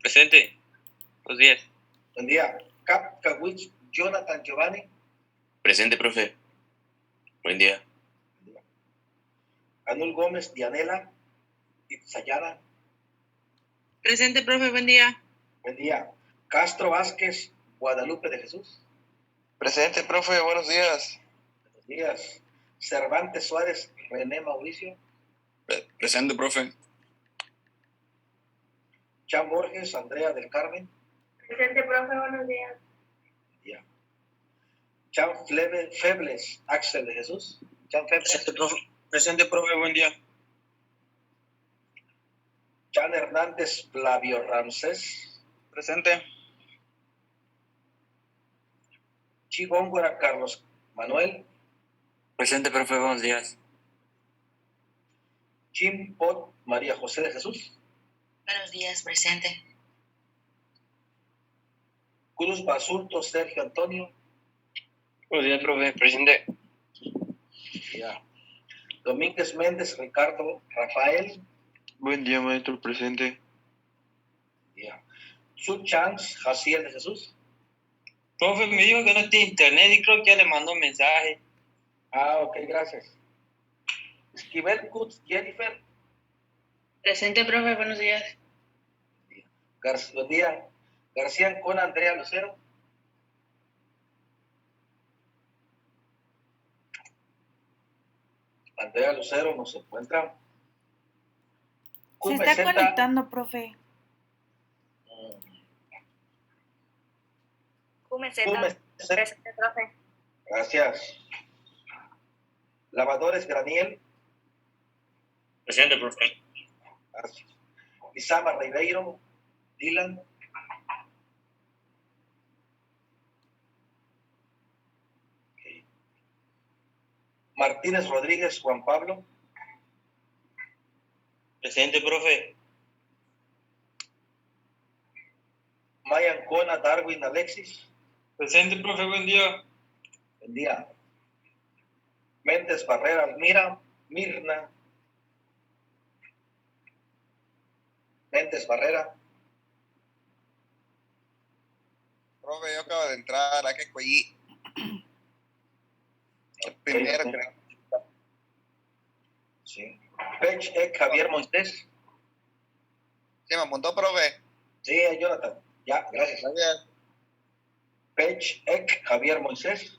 Presente. Buenos días. Buen día. Cap Kawich Jonathan Giovanni. Presente, profe. Buen día. Anul Gómez Dianela Itzayana. Presente, profe, buen día. Buen día. Castro Vázquez Guadalupe de Jesús. Presente, profe, buenos días. Buenos días. Cervantes Suárez René Mauricio. Presente, profe. Chan Borges Andrea del Carmen. Presente, profe, buenos días. Buen día. Chan Febles Axel de Jesús. Chan Febles. Presente, profe, buen día. Chan Hernández Flavio Ramsés. Presente. Chigóngora Carlos Manuel. Presente, profe, buenos días. Chim Pot María José de Jesús. Buenos días, presente. Cruz Basulto Sergio Antonio. Buenos días, profe. Presente. Ya. Domínguez Méndez Ricardo Rafael. Buen día, maestro, presente. Ya. Su Chance Jaciel de Jesús. Profe, me dijo que no tiene internet y creo que ya le mandó un mensaje. Ok, gracias. Esquivel Kutz Jennifer. Presente, profe, buenos días. Buen día. García con Andrea Lucero. Andrea Lucero nos encuentra. Se está conectando, profe. Presente, profe. Gracias. Lavadores Graniel. Presente, profe. Gracias. Lizama Ribeiro. Dylan. Okay. Martínez Rodríguez Juan Pablo. Presente, profe. Mayan Cona Darwin Alexis. Presente, profe, buen día. Buen día. Méndez Barrera Almira Mirna. Méndez Barrera. Profe, yo acabo de entrar, ¿a qué cuellí? El primero, creo. Sí. Pech Javier Moisés. ¿Sí me apuntó, profe? Sí, Jonathan. Ya, gracias. Gracias. Pech Javier Moisés.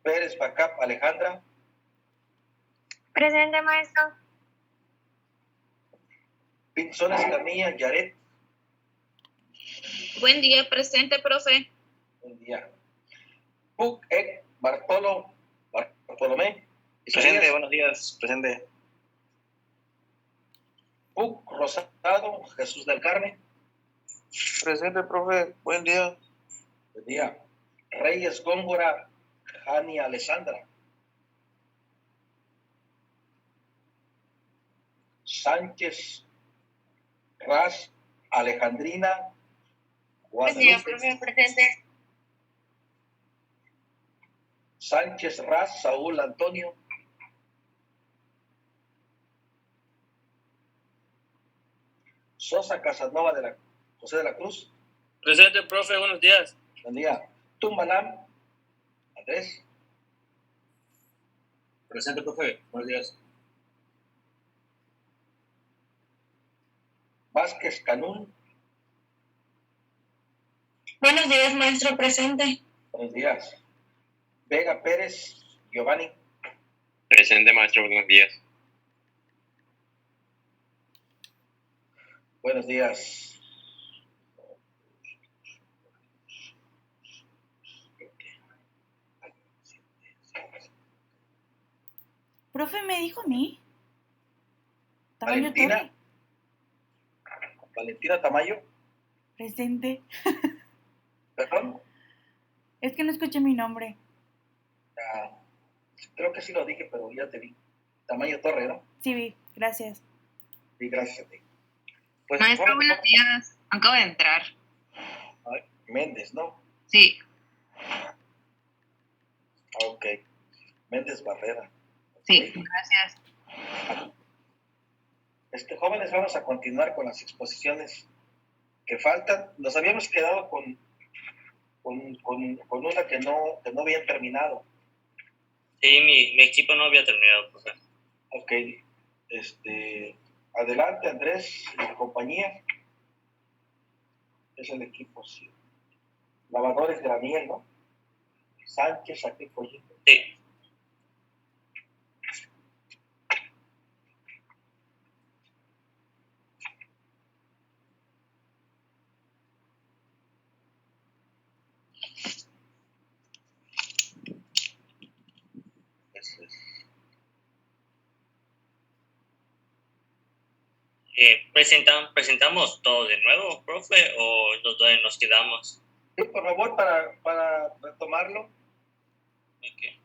Pérez Bacap Alejandra. Presente, maestro. Pinzones Camilla Yaret. Buen día, presente, profe. Buen día. Puc Bartolomé. Presente, buenos días. Presente. Puc Rosado Jesús del Carmen. Presente, profe, buen día. Buen día. Reyes Góngora Jani Alessandra. Sánchez Ras Alejandrina Buen día, profe, presente. Sánchez Ras Saúl Antonio. Sosa Casanova de la José de la Cruz. Presente, profe, buenos días. Buen día. Tumbalam Andrés. Presente, profe, buenos días. Vázquez Canún. Buenos días, maestro, presente. Buenos días. Vega Pérez Giovanni. Presente, maestro, buenos días. Buenos días. Profe, ¿me dijo a mí? ¿Tamayo Valentina. Torre? Valentina Tamayo. Presente. Perdón. Es que no escuché mi nombre. Creo que sí lo dije, pero ya te vi. Tamayo Torre, ¿no? Sí, vi. Gracias. Sí, gracias a ti. Pues, Maestro, buenos días. Acabo de entrar. Ay, Méndez, ¿no? Sí. Ok. Méndez Barrera. Sí, gracias. Jóvenes, vamos a continuar con las exposiciones que faltan. Nos habíamos quedado con una que no habían terminado. Sí, mi equipo no había terminado, profe. Ok. Adelante, Andrés, y compañía. Es el equipo, sí. Lavadores de Daniel, ¿no? Sánchez, aquí Collito. Sí. ¿Presentamos todo de nuevo, profe, o nos quedamos? Sí, por favor, para retomarlo. Okay.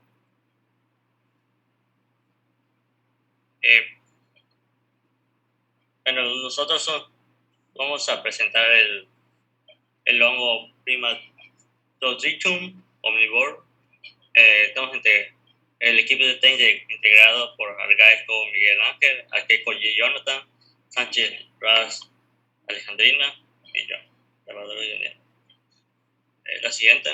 Bueno, nosotros vamos a presentar el hongo Primatodrichum omnivore. Estamos el equipo está integrado por Argaico Miguel Ángel, Akeco G. Jonathan, Sánchez Raz Alejandrina y yo. La siguiente.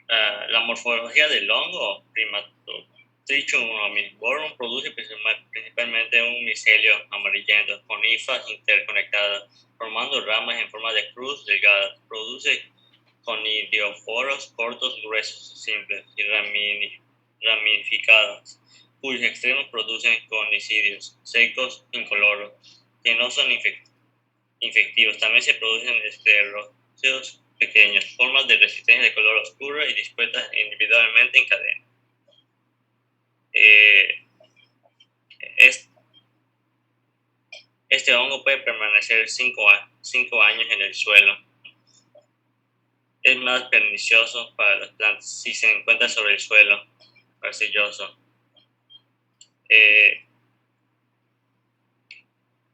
La morfología del hongo Primatodrichum omnivorum produce principalmente un micelio amarillento con hifas interconectadas, formando ramas en forma de cruz delgada. Produce conidioforos cortos, gruesos, simples y ramificadas, cuyos extremos producen conicidios secos, incoloros, que no son infectivos. También se producen escleróceos pequeños, formas de resistencia de color oscuro y dispuestas individualmente en cadena. Este hongo puede permanecer 5 años en el suelo. Es más pernicioso para las plantas si se encuentra sobre el suelo arcilloso.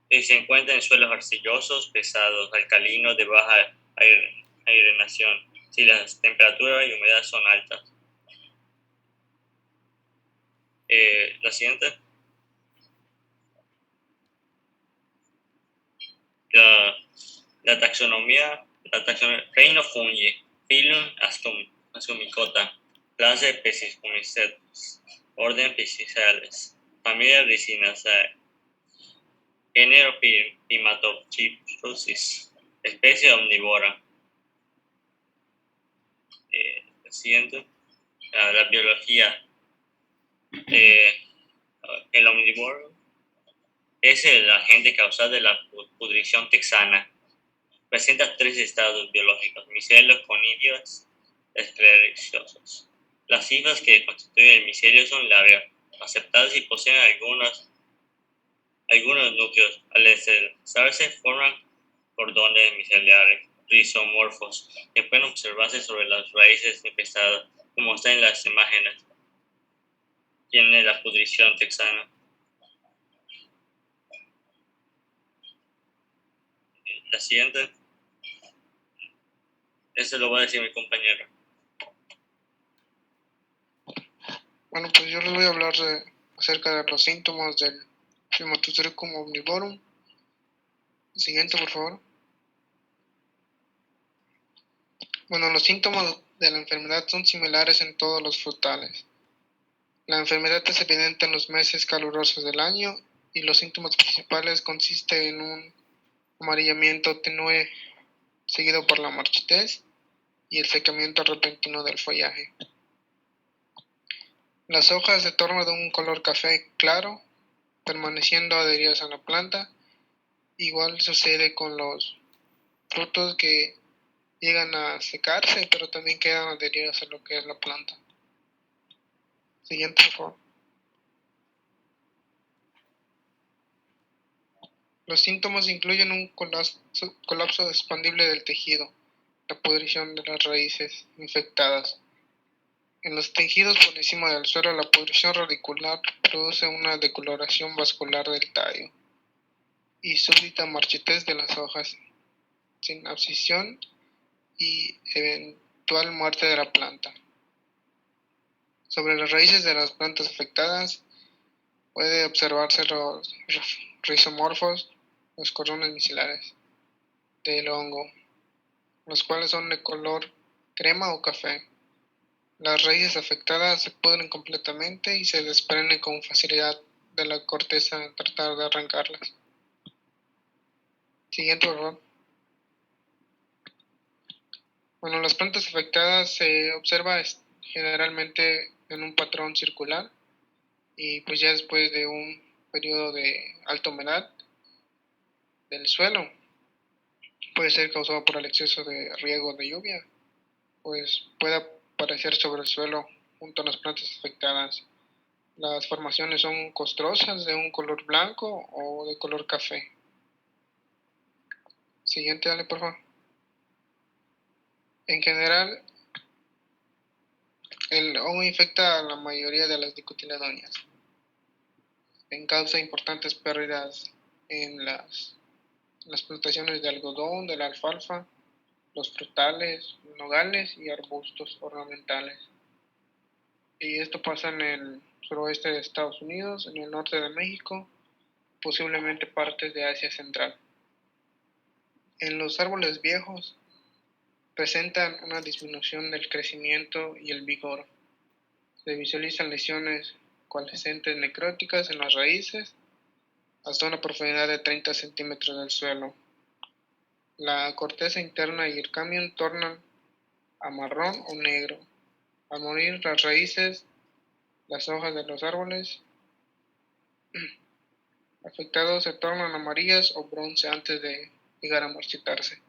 Y se encuentra en suelos arcillosos, pesados, alcalinos, de baja airenación, si las temperaturas y humedad son altas. La siguiente. La taxonomía Reino Fungi, Phylum Ascomycota, clase Piscicomicetes, orden Piscicales, familia Ricinaceae, género Pimatophysis, especie omnívora. La siguiente. La biología. El omnívoro es el agente causal de la pudrición texana. Presenta 3 estados biológicos: micelios, conidios, esclerosos. Las hifas que constituyen el micelio son largas, aceptadas y poseen algunos núcleos. Al estresarse forman cordones miceliares rizomorfos que pueden observarse sobre las raíces infestadas, como está en las imágenes. Tiene la pudrición texana. La siguiente. Eso lo va a decir mi compañero. Bueno, pues yo les voy a hablar acerca de los síntomas del Primatodricum omnivorum. Siguiente, por favor. Bueno, los síntomas de la enfermedad son similares en todos los frutales. La enfermedad es evidente en los meses calurosos del año y los síntomas principales consisten en un amarillamiento tenue seguido por la marchitez y el secamiento repentino del follaje. Las hojas se tornan de un color café claro, permaneciendo adheridas a la planta. Igual sucede con los frutos que llegan a secarse, pero también quedan adheridos a lo que es la planta. Siguiente, por favor. Los síntomas incluyen un colapso expandible del tejido, la pudrición de las raíces infectadas. En los tejidos por encima del suelo, la pudrición radicular produce una decoloración vascular del tallo y súbita marchitez de las hojas, sin abscisión y eventual muerte de la planta. Sobre las raíces de las plantas afectadas puede observarse los rizomorfos, los cordones micelares del hongo, los cuales son de color crema o café. Las raíces afectadas se pudren completamente y se desprenden con facilidad de la corteza al tratar de arrancarlas. Siguiente, por favor. Bueno, las plantas afectadas se observa generalmente en un patrón circular y pues ya después de un periodo de alta humedad del suelo, puede ser causado por el exceso de riego de lluvia, pues puede aparecer sobre el suelo junto a las plantas afectadas. Las formaciones son costrosas de un color blanco o de color café. Siguiente, dale por favor. En general, el hongo infecta a la mayoría de las dicotiledóneas. Causa importantes pérdidas en las plantaciones de algodón, de la alfalfa, los frutales, nogales y arbustos ornamentales. Y esto pasa en el suroeste de Estados Unidos, en el norte de México, posiblemente partes de Asia Central. En los árboles viejos presentan una disminución del crecimiento y el vigor. Se visualizan lesiones coalescentes necróticas en las raíces hasta una profundidad de 30 centímetros del suelo. La corteza interna y el cáñon tornan a marrón o negro. Al morir las raíces, las hojas de los árboles afectados se tornan amarillas o bronce antes de llegar a marchitarse.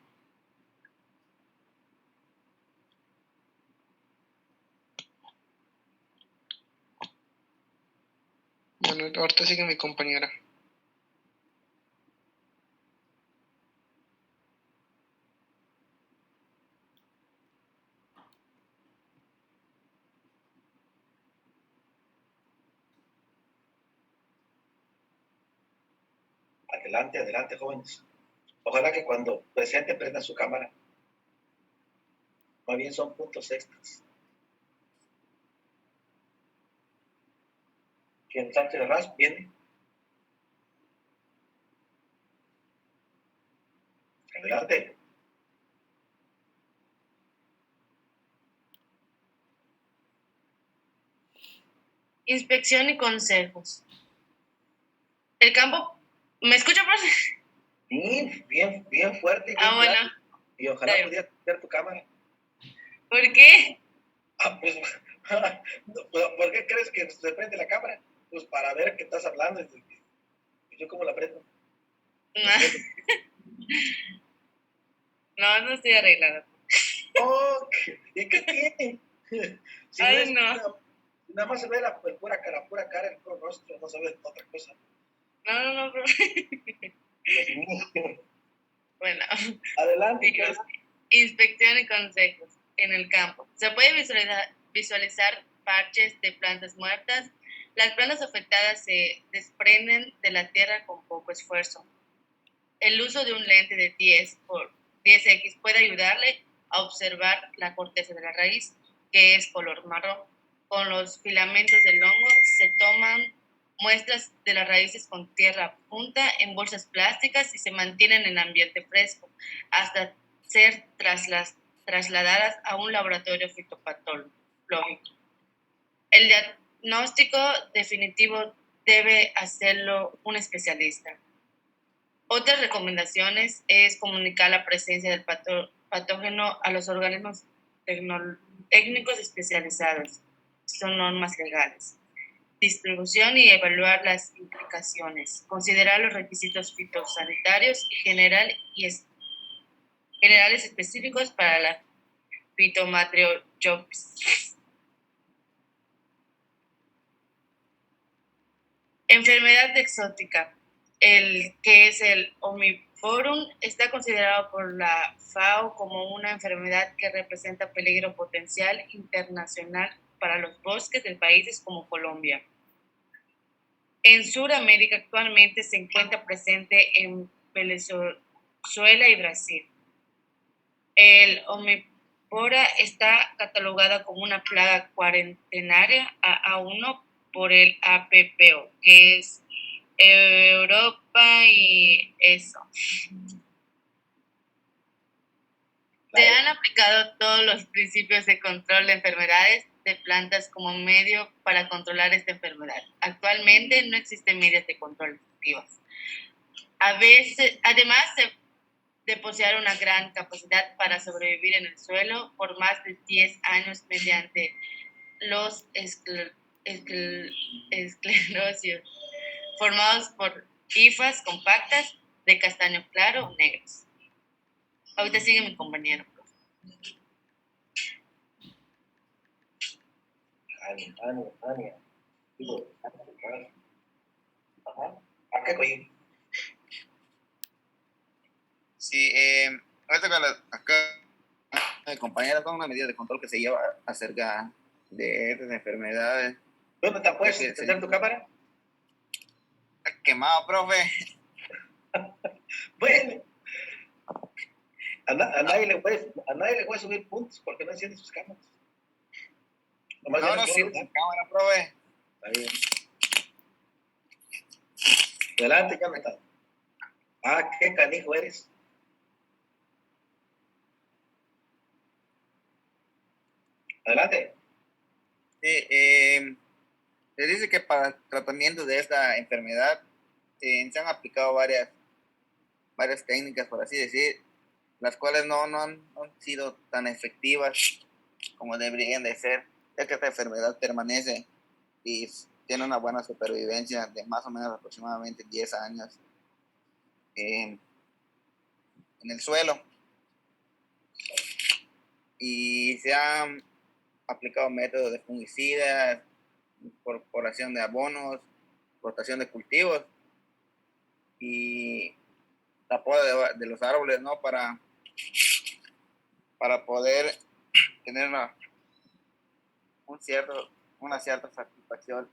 Bueno, ahorita sigue mi compañera. Adelante, adelante, jóvenes. Ojalá que cuando presente prenda su cámara. Más bien son puntos extras. ¿Quién Sánchez de Ras viene? Adelante. Inspección y consejos. El campo... ¿Me escucha, profe? Sí, bien fuerte. Bueno. Y ojalá pudieras ver tu cámara. ¿Por qué? Pues, ¿por qué crees que se prende la cámara? Pues para ver qué estás hablando. ¿Yo cómo la prendo? No estoy arreglada. Oh, ¿y qué tiene? Si Ay, no. Nada más se ve la pura cara, el puro rostro, no se ve otra cosa. No, profe. Dios mío. Bueno. Adelante. Pues. Inspección y consejos en el campo. Se puede visualizar parches de plantas muertas. Las plantas afectadas se desprenden de la tierra con poco esfuerzo. El uso de un lente de 10 por 10x puede ayudarle a observar la corteza de la raíz, que es color marrón. Con los filamentos del hongo se toman muestras de las raíces con tierra junta en bolsas plásticas y se mantienen en ambiente fresco hasta ser trasladadas a un laboratorio fitopatológico. El diagnóstico definitivo debe hacerlo un especialista. Otras recomendaciones es comunicar la presencia del patógeno a los organismos técnicos especializados. Son normas legales. Distribución y evaluar las implicaciones. Considerar los requisitos fitosanitarios generales específicos para la Phytometriochopsis. Enfermedad exótica. El que es el Omiforum está considerado por la FAO como una enfermedad que representa peligro potencial internacional para los bosques de países como Colombia. En Sudamérica actualmente se encuentra presente en Venezuela y Brasil. El Bora está catalogada como una plaga cuarentenaria A1 por el APPO, que es Europa y eso. Se han aplicado todos los principios de control de enfermedades de plantas como medio para controlar esta enfermedad. Actualmente no existen medidas de control efectivas. Además de poseer una gran capacidad para sobrevivir en el suelo por más de 10 años mediante los esclerosios formados por hifas compactas de castaño claro o negros. Ahorita sigue mi compañero. Ania. Digo, ajá. ¿A qué coño? Sí, ahorita acá el compañero con una medida de control que se lleva acerca de estas enfermedades. ¿Dónde te puedes encender tu cámara? Quemado, profe. Bueno, a nadie le puede subir puntos porque no enciende sus cámaras. No, sí, con cámara, profe. Está bien. Adelante, Jonathan. Qué canijo eres. Adelante. Sí, se dice que para el tratamiento de esta enfermedad se han aplicado varias técnicas, por así decir, las cuales no han sido tan efectivas como deberían de ser, ya que esta enfermedad permanece y tiene una buena supervivencia de más o menos aproximadamente 10 años en el suelo. Y se han aplicado métodos de fungicidas, incorporación de abonos, rotación de cultivos y la poda de los árboles, ¿no? Para poder tener una cierta satisfacción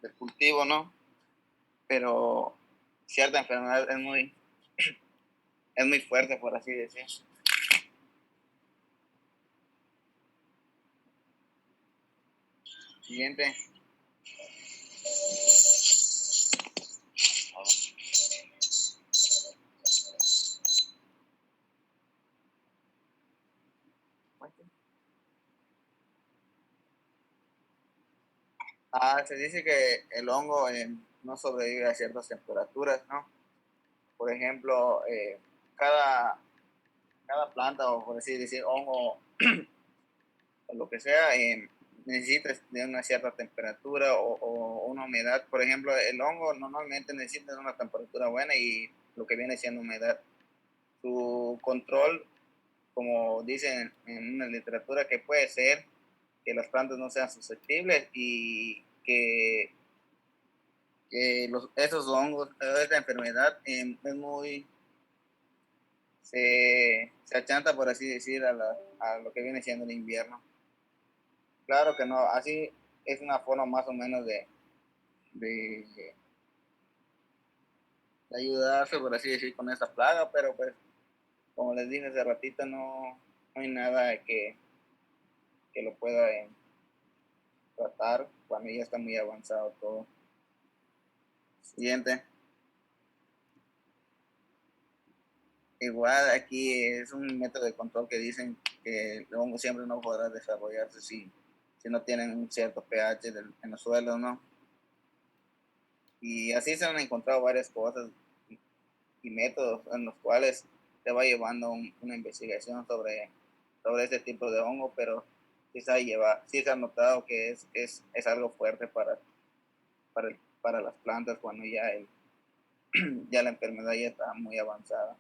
del cultivo, ¿no? Pero cierta enfermedad es muy fuerte, por así decir. Siguiente. Se dice que el hongo no sobrevive a ciertas temperaturas, ¿no? Por ejemplo, cada planta, o por así decir, hongo, o lo que sea, necesita de una cierta temperatura o una humedad. Por ejemplo, el hongo normalmente necesita una temperatura buena y lo que viene siendo humedad. Su control, como dicen en una literatura, que puede ser que las plantas no sean susceptibles y que esos hongos, esta enfermedad es muy, se achanta, por así decir, a lo que viene siendo el invierno. Claro que no, así es una forma más o menos de ayudarse, por así decir, con esta plaga, pero pues, como les dije hace ratito, no hay nada que lo pueda tratar cuando ya está muy avanzado todo. Siguiente. Igual aquí es un método de control que dicen que el hongo siempre no podrá desarrollarse si no tienen un cierto pH en los suelos, ¿no? Y así se han encontrado varias cosas y métodos en los cuales se va llevando una investigación sobre este tipo de hongo, pero sí se ha notado que es algo fuerte para las plantas cuando ya ya la enfermedad ya está muy avanzada.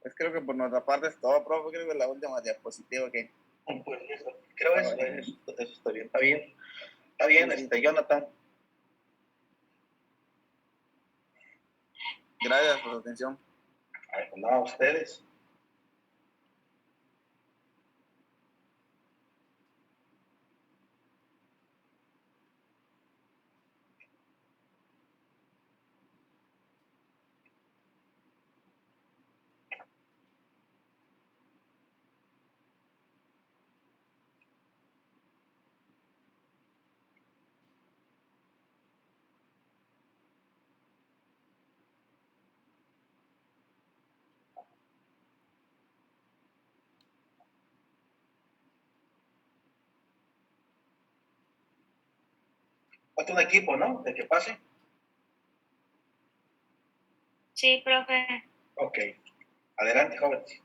Pues creo que por nuestra parte es todo, profe. Creo que la última diapositiva que... Pues eso, creo eso está bien. Está bien, sí. Jonathan. Gracias por su atención. No, a ustedes. Falta un equipo, ¿no? De que pase. Sí, profe. Ok. Adelante, jóvenes.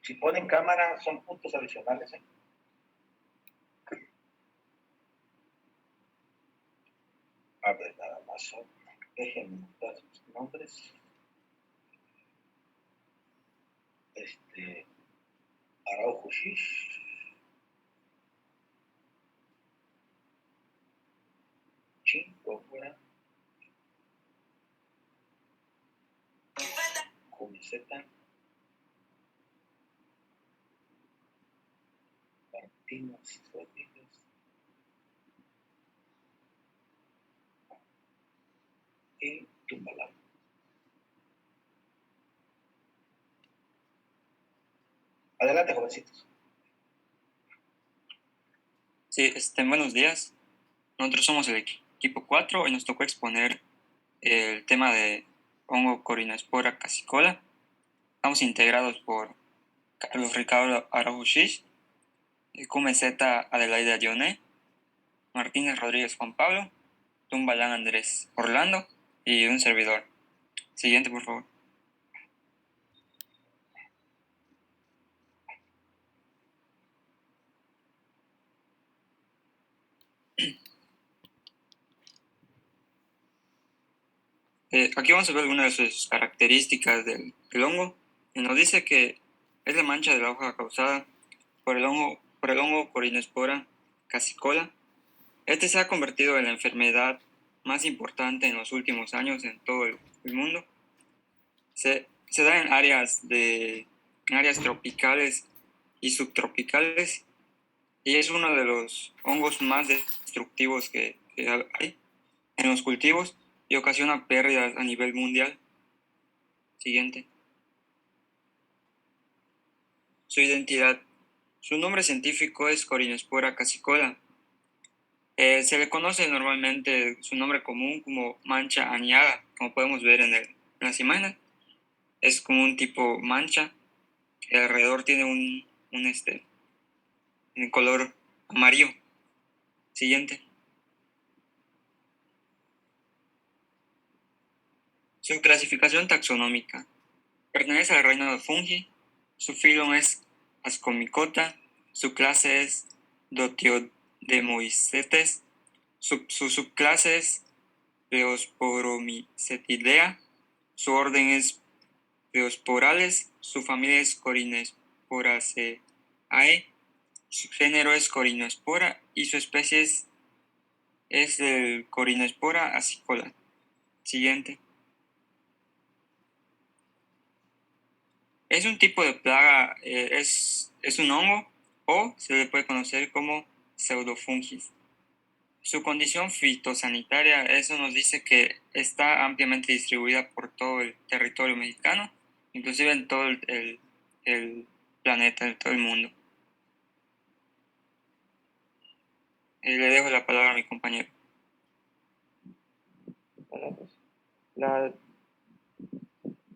Si ponen cámara, son puntos adicionales, ¿eh? A ver, nada más son. Déjenme notar sus nombres. Araujo Shish. Chingo fuera. Cumiseta. Martínez Rodríguez. Y Tumbalán. Adelante, jovencitos. Sí, buenos días. Nosotros somos el equipo 4 y nos tocó exponer el tema de hongo Corinospora cassicola. Estamos integrados por Carlos Ricardo Araujo Shish, Cumeseta Adelaida Dioné, Martínez Rodríguez Juan Pablo, Tumbalán Andrés Orlando y un servidor. Siguiente, por favor. Aquí vamos a ver algunas de sus características del hongo. Nos dice que es la mancha de la hoja causada por el hongo Corinospora cassicola. Este se ha convertido en la enfermedad más importante en los últimos años en todo el mundo. Se da en áreas tropicales y subtropicales y es uno de los hongos más destructivos que hay en los cultivos y ocasiona pérdidas a nivel mundial. Siguiente. Su identidad. Su nombre científico es Corinospora cassicola. Se le conoce normalmente su nombre común como mancha aniada, como podemos ver en las imágenes. Es como un tipo mancha que alrededor tiene un color amarillo. Siguiente. Su clasificación taxonómica. Pertenece al reino de fungi. Su filo es Ascomycota. Su clase es Dotiodemoicetes. Su subclase es Peosporomycetidea. Su orden es Peosporales. Su familia es Corinesporaceae. Su género es Corinospora y su especie es el Corinospora acicola. Siguiente. Es un tipo de plaga, es un hongo o se le puede conocer como pseudofungis. Su condición fitosanitaria, eso nos dice que está ampliamente distribuida por todo el territorio mexicano, inclusive en todo el planeta, en todo el mundo. Le dejo la palabra a mi compañero. Bueno, pues, la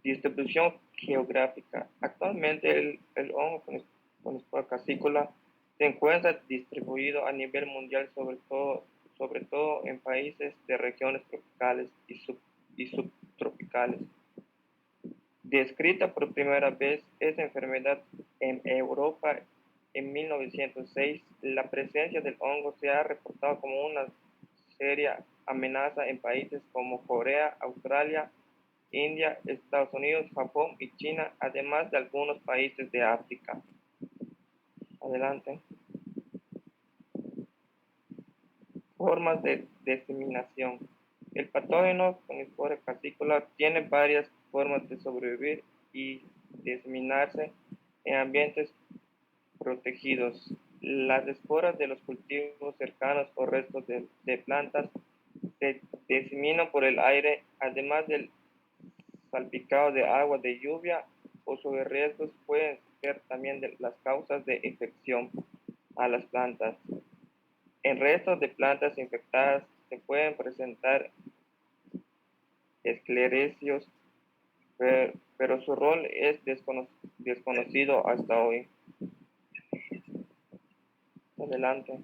distribución geográfica. Actualmente el hongo con espora cassícola se encuentra distribuido a nivel mundial, sobre todo en países de regiones tropicales y subtropicales. Descrita por primera vez esta enfermedad en Europa en 1906, la presencia del hongo se ha reportado como una seria amenaza en países como Corea, Australia, India, Estados Unidos, Japón y China, además de algunos países de África. Adelante. Formas de diseminación. El patógeno con espora cassícola tiene varias formas de sobrevivir y diseminarse en ambientes protegidos. Las esporas de los cultivos cercanos o restos de plantas se diseminan por el aire, además del salpicado de agua de lluvia o sobre restos pueden ser también de las causas de infección a las plantas. En restos de plantas infectadas se pueden presentar esclerosios pero su rol es desconocido hasta hoy. Adelante.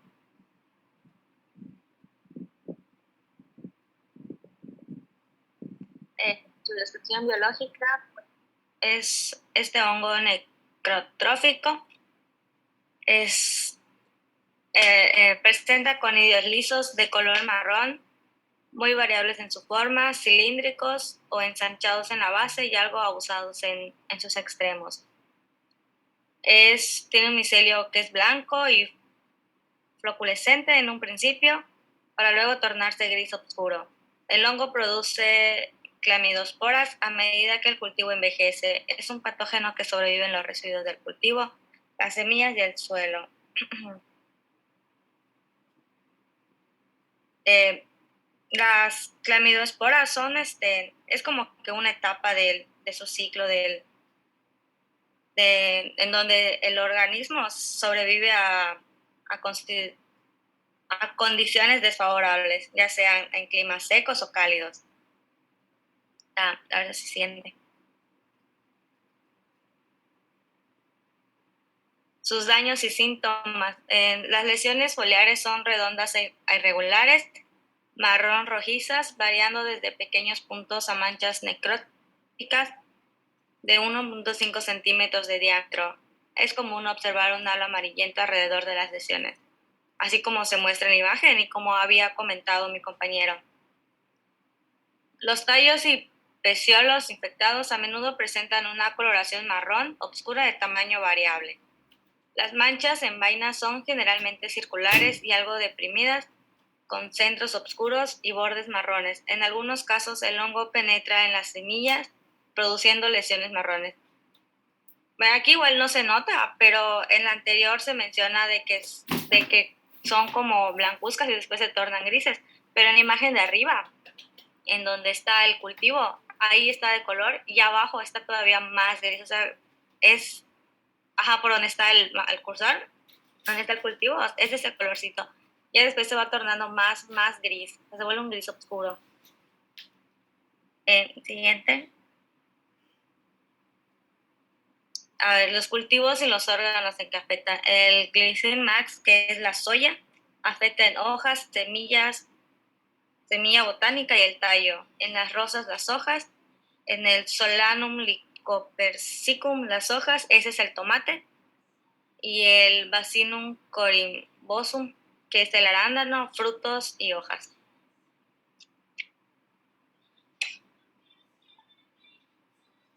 Su descripción biológica es este hongo necrotrófico. Presenta conidios lisos de color marrón, muy variables en su forma, cilíndricos o ensanchados en la base y algo abusados en sus extremos. Tiene un micelio que es blanco y floculescente en un principio, para luego tornarse gris oscuro. El hongo produce clamidosporas a medida que el cultivo envejece. Es un patógeno que sobrevive en los residuos del cultivo, las semillas y el suelo. Las clamidosporas son es como que una etapa de su ciclo en donde el organismo sobrevive a condiciones desfavorables, ya sean en climas secos o cálidos. A ver si siente. Sus daños y síntomas. Las lesiones foliares son redondas e irregulares, marrón rojizas, variando desde pequeños puntos a manchas necróticas de 1.5 centímetros de diámetro. Es común observar un halo amarillento alrededor de las lesiones, así como se muestra en la imagen y como había comentado mi compañero. Los tallos y pecíolos infectados a menudo presentan una coloración marrón oscura de tamaño variable. Las manchas en vainas son generalmente circulares y algo deprimidas, con centros oscuros y bordes marrones. En algunos casos, el hongo penetra en las semillas, produciendo lesiones marrones. Bueno, aquí igual no se nota, pero en la anterior se menciona de que son como blancuzcas y después se tornan grises. Pero en la imagen de arriba, en donde está el cultivo, ahí está de color y abajo está todavía más gris. O sea, por donde está el cursor, donde está el cultivo, ese es el colorcito. Ya después se va tornando más gris, se vuelve un gris oscuro. Siguiente. A ver, los cultivos y los órganos en que afectan. El Glycine Max, que es la soya, afecta en hojas, semilla botánica y el tallo. En las rosas, las hojas. En el Solanum lycopersicum, las hojas, ese es el tomate. Y el Vaccinium corymbosum, que es el arándano, frutos y hojas.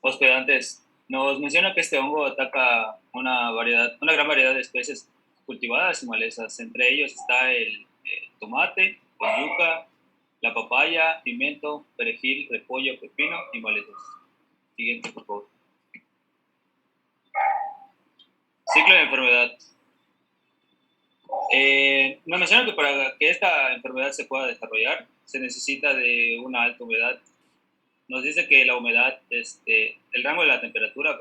Hospedantes, nos menciona que este hongo ataca una gran variedad de especies cultivadas y malezas. Entre ellos está el tomate, la yuca, la papaya, pimiento, perejil, repollo, pepino y malezas. Siguiente, por favor. Ciclo de enfermedad. Nos menciona que para que esta enfermedad se pueda desarrollar se necesita de una alta humedad. Nos dice que la humedad, el rango de la temperatura,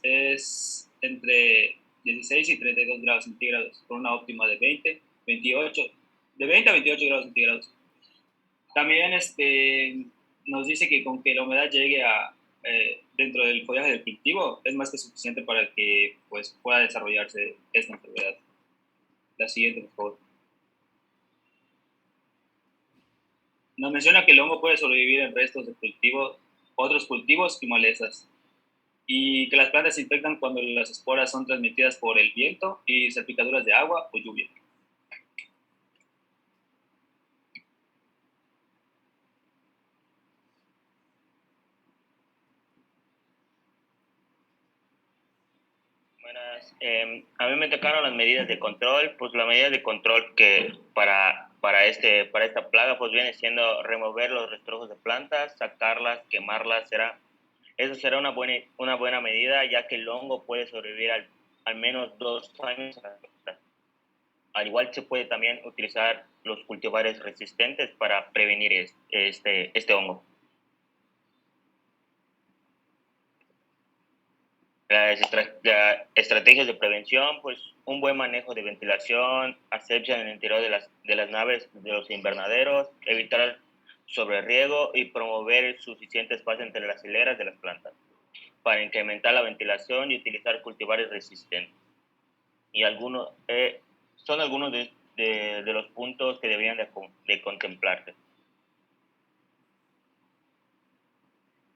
es entre 16 y 32 grados centígrados, con una óptima de 20 a 28 grados centígrados. También nos dice que con que la humedad llegue dentro del follaje del cultivo es más que suficiente para que pues, pueda desarrollarse esta enfermedad. La siguiente, por favor. Nos menciona que el hongo puede sobrevivir en restos de cultivos, otros cultivos y malezas, y que las plantas se infectan cuando las esporas son transmitidas por el viento y salpicaduras de agua o lluvia. Buenas. A mí me tocaron las medidas de control. Pues la medida de control que para esta plaga pues viene siendo remover los rastrojos de plantas, sacarlas, quemarlas. Eso será una buena medida, ya que el hongo puede sobrevivir al menos 2 años. Al igual se puede también utilizar los cultivares resistentes para prevenir este hongo. Las estrategias de prevención, pues un buen manejo de ventilación, asepsia en el interior de las naves, de los invernaderos, evitar sobre riego y promover el suficiente espacio entre las hileras de las plantas para incrementar la ventilación y utilizar cultivares resistentes. Y son algunos de los puntos que deberían de contemplarse.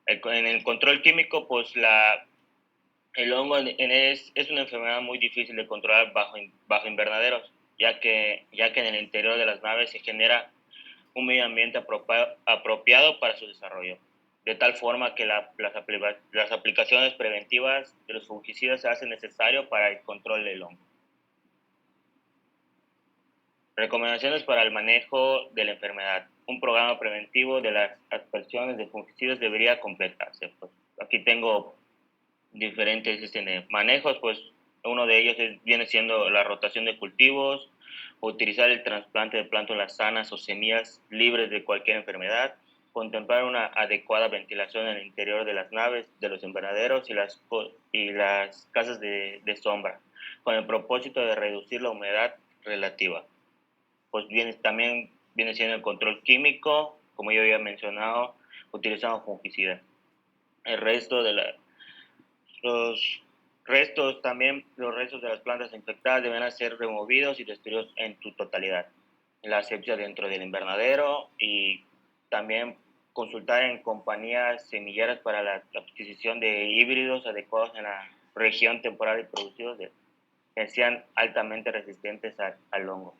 En el control químico, pues el hongo es una enfermedad muy difícil de controlar bajo invernaderos, ya que en el interior de las naves se genera un medio ambiente apropiado para su desarrollo, de tal forma que las aplicaciones preventivas de los fungicidas se hacen necesario para el control del hongo. Recomendaciones para el manejo de la enfermedad. Un programa preventivo de las aspersiones de fungicidas debería completarse. Pues, aquí tengo diferentes manejos, pues uno de ellos viene siendo la rotación de cultivos, utilizar el trasplante de plántulas sanas o semillas libres de cualquier enfermedad, contemplar una adecuada ventilación en el interior de las naves, de los invernaderos y las casas de sombra, con el propósito de reducir la humedad relativa. Pues también viene siendo el control químico, como yo había mencionado, utilizando fungicidas. El resto los restos de las plantas infectadas deben ser removidos y destruidos en su totalidad. La asepsia dentro del invernadero y también consultar en compañías semilleras para la adquisición de híbridos adecuados en la región temporal y producidos que sean altamente resistentes al hongo.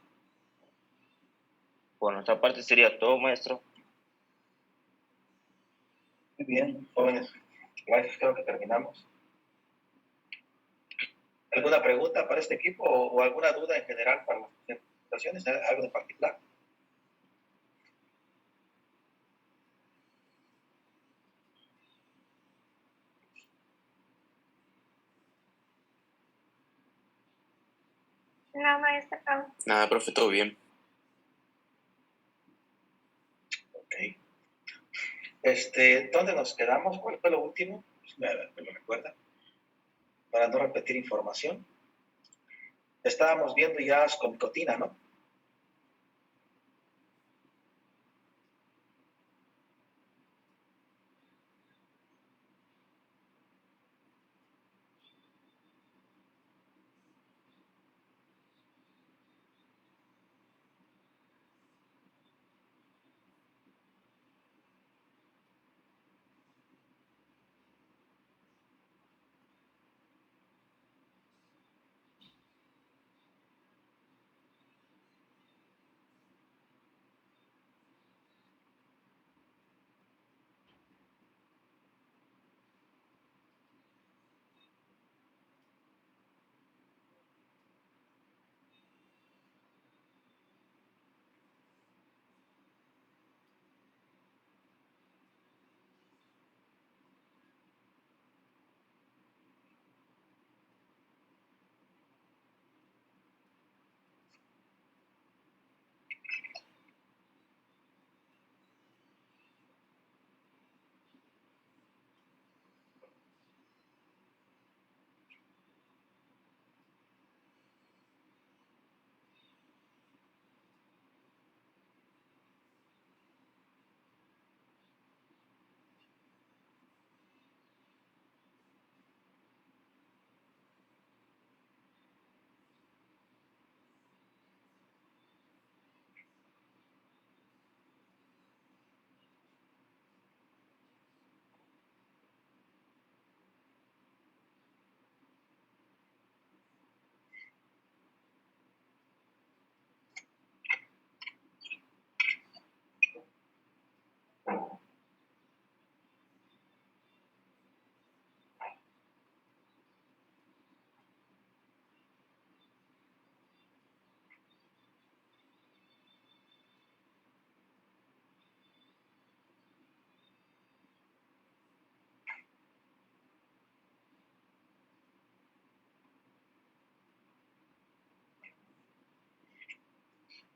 Por nuestra parte sería todo, maestro. Muy bien, jóvenes. Gracias, creo que terminamos. ¿Alguna pregunta para este equipo o alguna duda en general para las presentaciones? ¿Algo de particular? No, maestra. Nada, profe, todo bien. Ok. ¿Dónde nos quedamos? ¿Cuál fue lo último? ¿Me lo recuerda? Para no repetir información. Estábamos viendo ya ascomicotina, ¿no?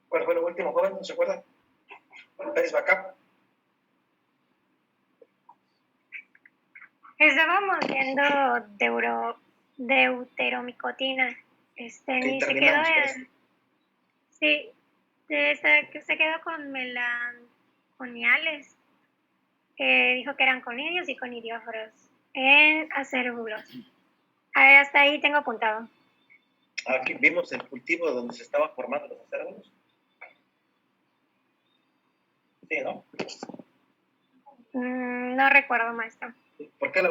¿Cuál fue lo último, joven? ¿No se acuerdan? Pérez Bacap. Estábamos viendo deuteromicotina. Ni se quedó terminamos con eso. Sí, se quedó con melantrexona. coniales. Dijo que eran conidios y conidióforos en acérbulos. Hasta ahí tengo apuntado. Aquí vimos el cultivo donde se estaban formando los acérbulos. Sí, ¿no? No recuerdo, maestro. Porque es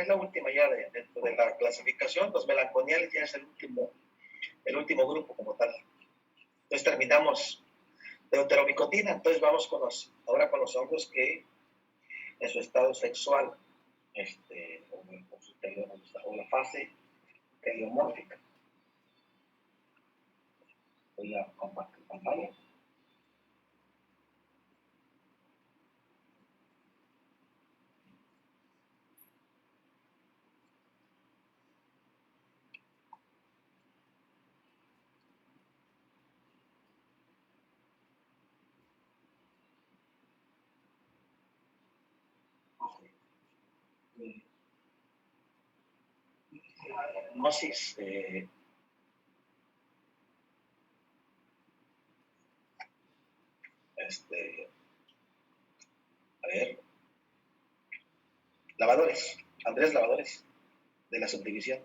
la última ya dentro de la clasificación. Los melanconiales ya es el último grupo como tal. Entonces terminamos deuteromicotina. Entonces vamos ahora con los hongos que en su estado sexual o la fase teleomórfica. Voy a compartir pantalla. Gnosis, a ver, lavadores, Andrés Lavadores, de la subdivisión.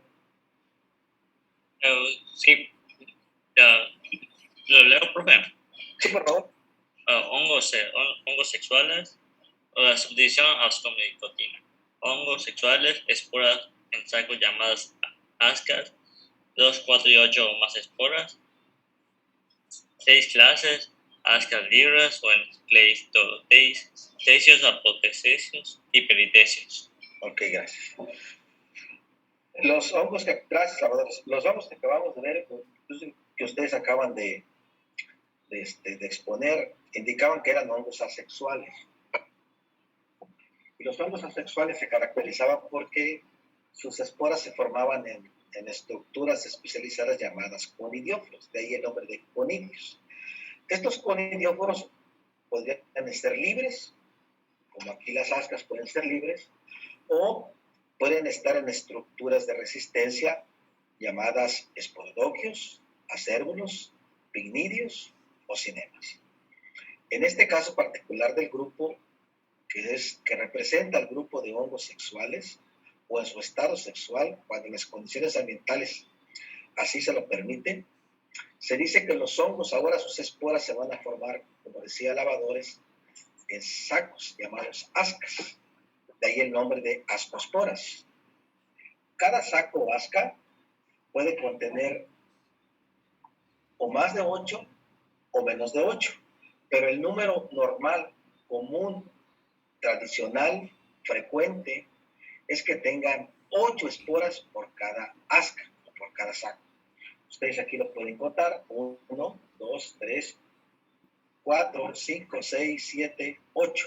Sí, lo leo, profe. Sí, por favor. Hongos sexuales, o la subdivisión ascomicotina. Hongos sexuales, esporas en sacos llamadas ascas, 2, 4 y 8 o más esporas. 6 clases, ascas libres o en cleistocios, apotecesios y peritecios. Ok, gracias. Gracias, lavadores. Los hongos que acabamos de ver, que ustedes acaban de exponer, indicaban que eran hongos asexuales. Y los hongos asexuales se caracterizaban porque sus esporas se formaban en estructuras especializadas llamadas conidióforos, de ahí el nombre de conidios. Estos conidióforos podrían ser libres, como aquí las ascas pueden ser libres, o pueden estar en estructuras de resistencia llamadas esporodoquios, acérbulos, pignidios o cinemas. En este caso particular del grupo que representa al grupo de hongos sexuales o en su estado sexual, cuando las condiciones ambientales así se lo permiten, se dice que los hongos ahora sus esporas se van a formar, como decía Lavadores, en sacos llamados ascas. De ahí el nombre de ascosporas. Cada saco o asca puede contener o más de 8 o menos de 8, pero el número normal, común, tradicional, frecuente, es que tengan 8 esporas por cada asca o por cada saco. Ustedes aquí lo pueden contar: 1, 2, 3, 4, 5, 6, 7, 8.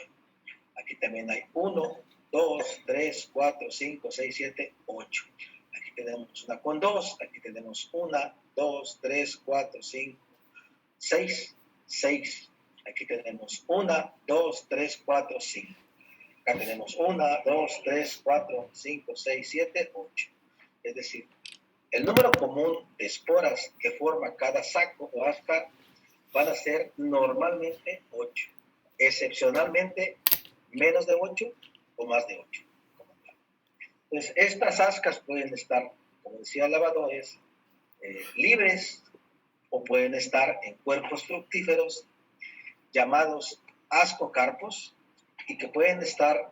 Aquí también hay 1, 2, 3, 4, 5, 6, 7, 8. Aquí tenemos una con 2, aquí tenemos 1, 2, 3, 4, 5, 6, 6. Aquí tenemos 1, 2, 3, 4, 5. Acá tenemos 1, 2, 3, 4, 5, 6, 7, 8. Es decir, el número común de esporas que forma cada saco o asca van a ser normalmente 8. Excepcionalmente, menos de 8 o más de 8. Entonces, estas ascas pueden estar, como decía Lavadores, libres o pueden estar en cuerpos fructíferos llamados ascocarpos y que pueden estar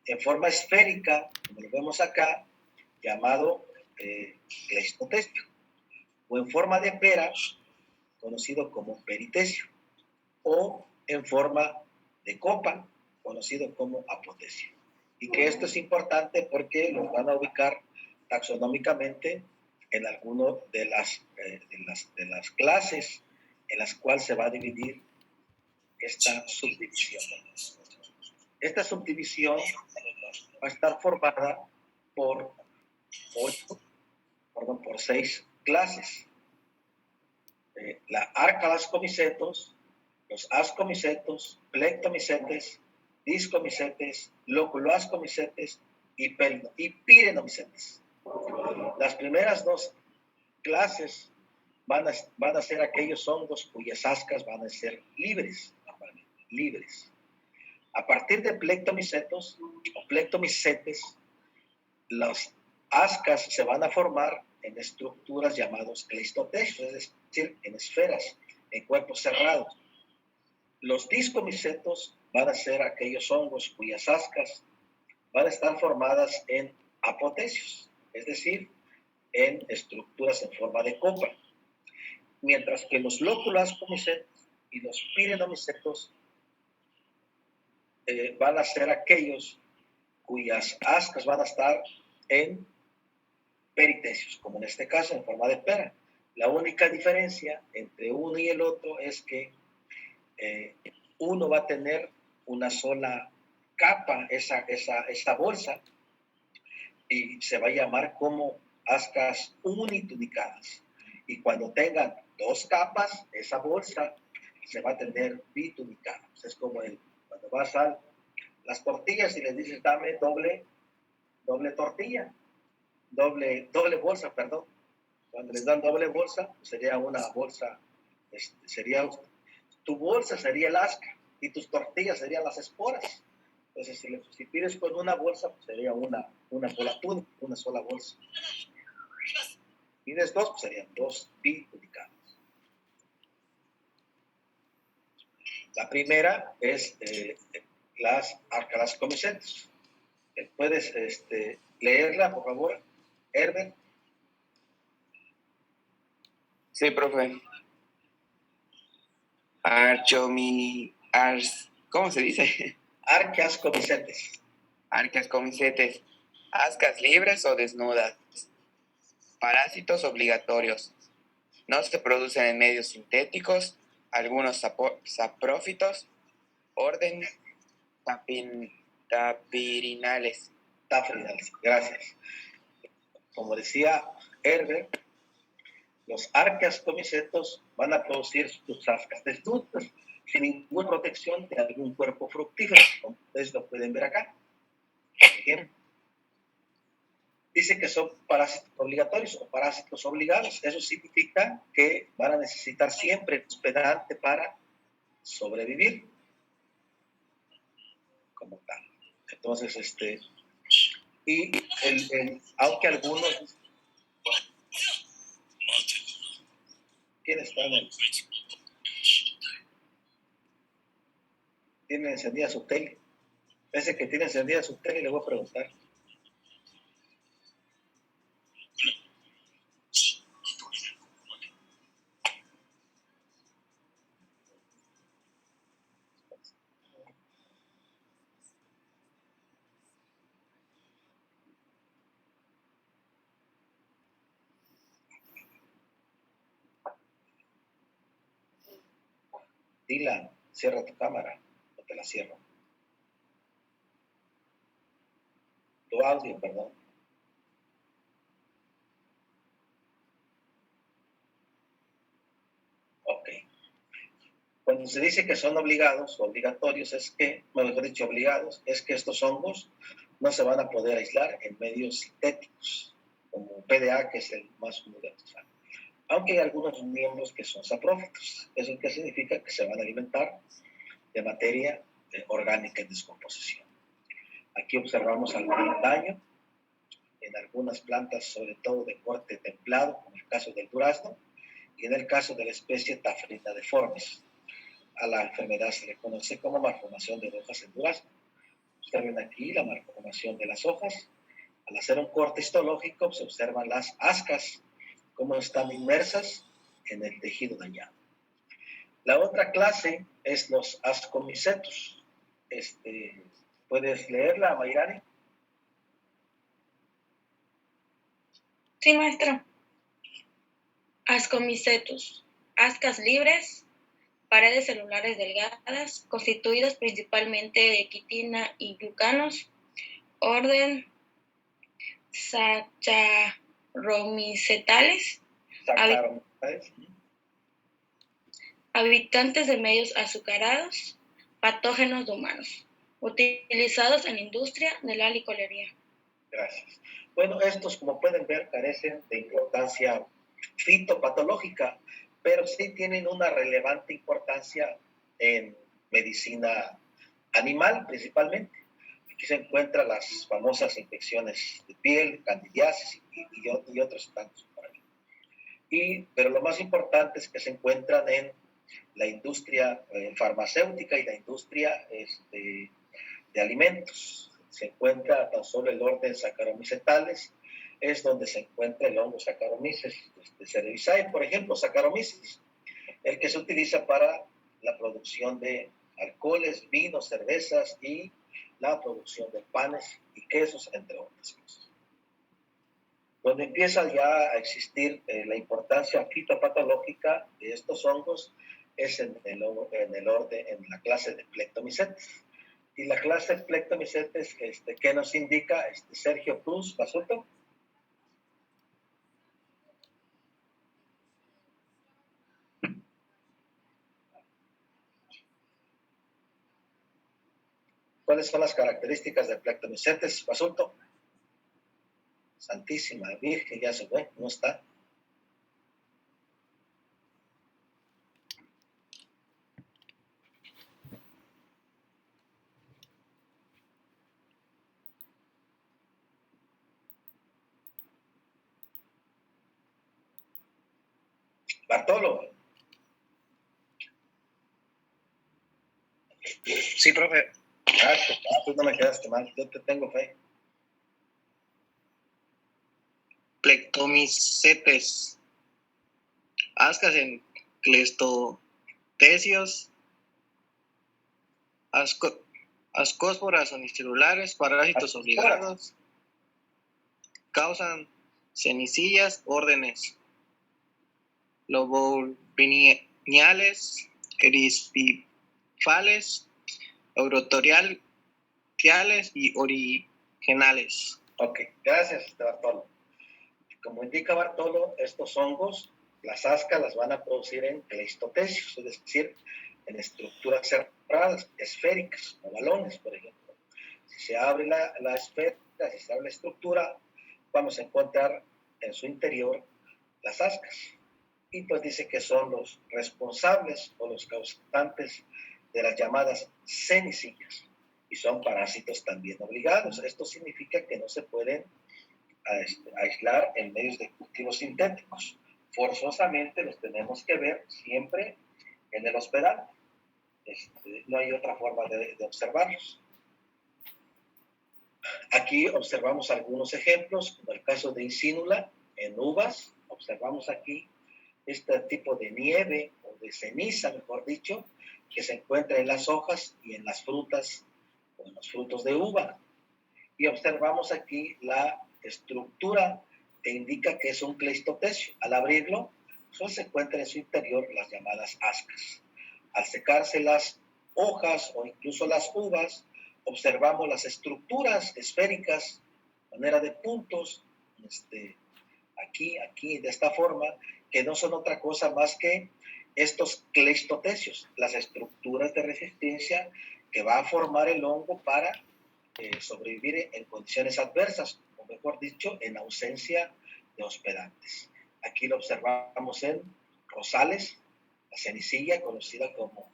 en forma esférica, como lo vemos acá, llamado cleistotecio, o en forma de pera, conocido como peritecio, o en forma de copa, conocido como apotecio. Y que esto es importante porque los van a ubicar taxonómicamente en alguno de las clases en las cuales se va a dividir esta subdivisión. Esta subdivisión va a estar formada por 6 clases. La arcalascomicetos, los ascomicetos, plectomicetes, discomicetes, loculoascomicetes y pirenomicetes. Las primeras 2 clases van a ser aquellos hongos cuyas ascas van a ser libres, A partir de plectomicetos o plectomicetes, las ascas se van a formar en estructuras llamadas cleistotecios, es decir, en esferas, en cuerpos cerrados. Los discomicetos van a ser aquellos hongos cuyas ascas van a estar formadas en apotecios, es decir, en estructuras en forma de copa. Mientras que los loculascomicetos y los pirenomicetos van a ser aquellos cuyas ascas van a estar en peritecios, como en este caso en forma de pera. La única diferencia entre uno y el otro es que uno va a tener una sola capa, esa bolsa, y se va a llamar como ascas unitunicadas. Y cuando tengan dos capas, esa bolsa se va a tener bitunicada. Es como cuando vas a las tortillas y les dices, dame doble tortilla, doble bolsa, perdón. Cuando les dan doble bolsa, pues sería una bolsa, tu bolsa sería el asca y tus tortillas serían las esporas. Entonces, si pides con una bolsa, pues sería una sola túnica, una sola bolsa. Pides dos, pues serían dos bitunicados. La primera es las arcalascomicetos. ¿Puedes leerla, por favor, Herbert? Sí, profe. ¿Cómo se dice? Arqueascomicetes. Arqueascomicetes. Ascas libres o desnudas. Parásitos obligatorios. No se producen en medios sintéticos. Algunos saprófitos. Orden tapirinales. Tapirinales, gracias. Como decía Herbert, los arqueascomicetos van a producir sus ascas desnudas sin ninguna protección de algún cuerpo fructífero, como ustedes lo pueden ver acá. Bien. Dice que son parásitos obligatorios o parásitos obligados. Eso significa que van a necesitar siempre hospedante para sobrevivir como tal. Entonces, y aunque algunos... ¿Quién está en el? ¿Tiene encendida su tele? Ese que tiene encendida su tele, le voy a preguntar. Dylan, cierra tu cámara o te la cierro. Tu audio, perdón. Ok. Cuando se dice que son obligados o obligatorios, es que, mejor dicho, obligados, es que estos hongos no se van a poder aislar en medios sintéticos, como PDA, que es el más común de usar. Aunque hay algunos miembros que son saprófitos. ¿Eso qué significa? Que se van a alimentar de materia orgánica en descomposición. Aquí observamos algún daño en algunas plantas, sobre todo de corte templado, como el caso del durazno, y en el caso de la especie Taphrina deformis. A la enfermedad se le conoce como malformación de hojas en durazno. Observen aquí la malformación de las hojas. Al hacer un corte histológico se observan las ascas, cómo están inmersas en el tejido dañado. La otra clase es los ascomicetos. ¿Puedes leerla, Mayrani? Sí, maestro. Ascomicetos. Ascas libres, paredes celulares delgadas, constituidas principalmente de quitina y glucanos. Orden Saccharomycetales. Habitantes de medios azucarados, patógenos de humanos, utilizados en la industria de la licorería. Gracias. Bueno, estos, como pueden ver, carecen de importancia fitopatológica, pero sí tienen una relevante importancia en medicina animal principalmente. Aquí se encuentran las famosas infecciones de piel, candidiasis y otros tantos por ahí. Pero lo más importante es que se encuentran en la industria farmacéutica y la industria de alimentos. Se encuentra tan solo el orden Saccharomyces, es donde se encuentra el hongo Saccharomyces cerevisiae, por ejemplo, Saccharomyces, el que se utiliza para la producción de alcoholes, vinos, cervezas y la producción de panes y quesos, entre otras cosas. Donde empieza ya a existir la importancia fitopatológica de estos hongos es en la clase de Plectomycetes. Y la clase de Plectomycetes, ¿qué nos indica Sergio Cruz Basulto? ¿Cuáles son las características de Plectomycetes Basulto? Santísima Virgen, ya se fue, no está. Bartolo. Sí, profe. Tú no me quedaste mal, yo te tengo fe. Plectomycetes. Ascas en clestotecios. Ascósporas unicelulares, parásitos obligados. Causan cenicillas, órdenes lobopineales, erispifales, eurotoriales y originales. Ok, gracias, Bartolo. Como indica Bartolo, estos hongos, las ascas las van a producir en cleistotecios, es decir, en estructuras cerradas, esféricas, o balones, por ejemplo. Si se abre la esfera, si se abre la estructura, vamos a encontrar en su interior las ascas. Y pues dice que son los responsables o los causantes de las llamadas cenicillas. Y son parásitos también obligados. Esto significa que no se pueden aislar en medios de cultivos sintéticos. Forzosamente los tenemos que ver siempre en el hospedal. No hay otra forma de observarlos. Aquí observamos algunos ejemplos, como el caso de Insínula en uvas. Observamos aquí este tipo de nieve o de ceniza, mejor dicho, que se encuentra en las hojas y en las frutas o en los frutos de uva. Y observamos aquí la estructura que indica que es un cleistotecio. Al abrirlo, solo se encuentran en su interior las llamadas ascas. Al secarse las hojas o incluso las uvas, observamos las estructuras esféricas, manera de puntos, aquí, de esta forma, que no son otra cosa más que estos cleistotecios, las estructuras de resistencia que va a formar el hongo para sobrevivir en condiciones adversas, o mejor dicho, en ausencia de hospedantes. Aquí lo observamos en rosales, la cenicilla, conocida como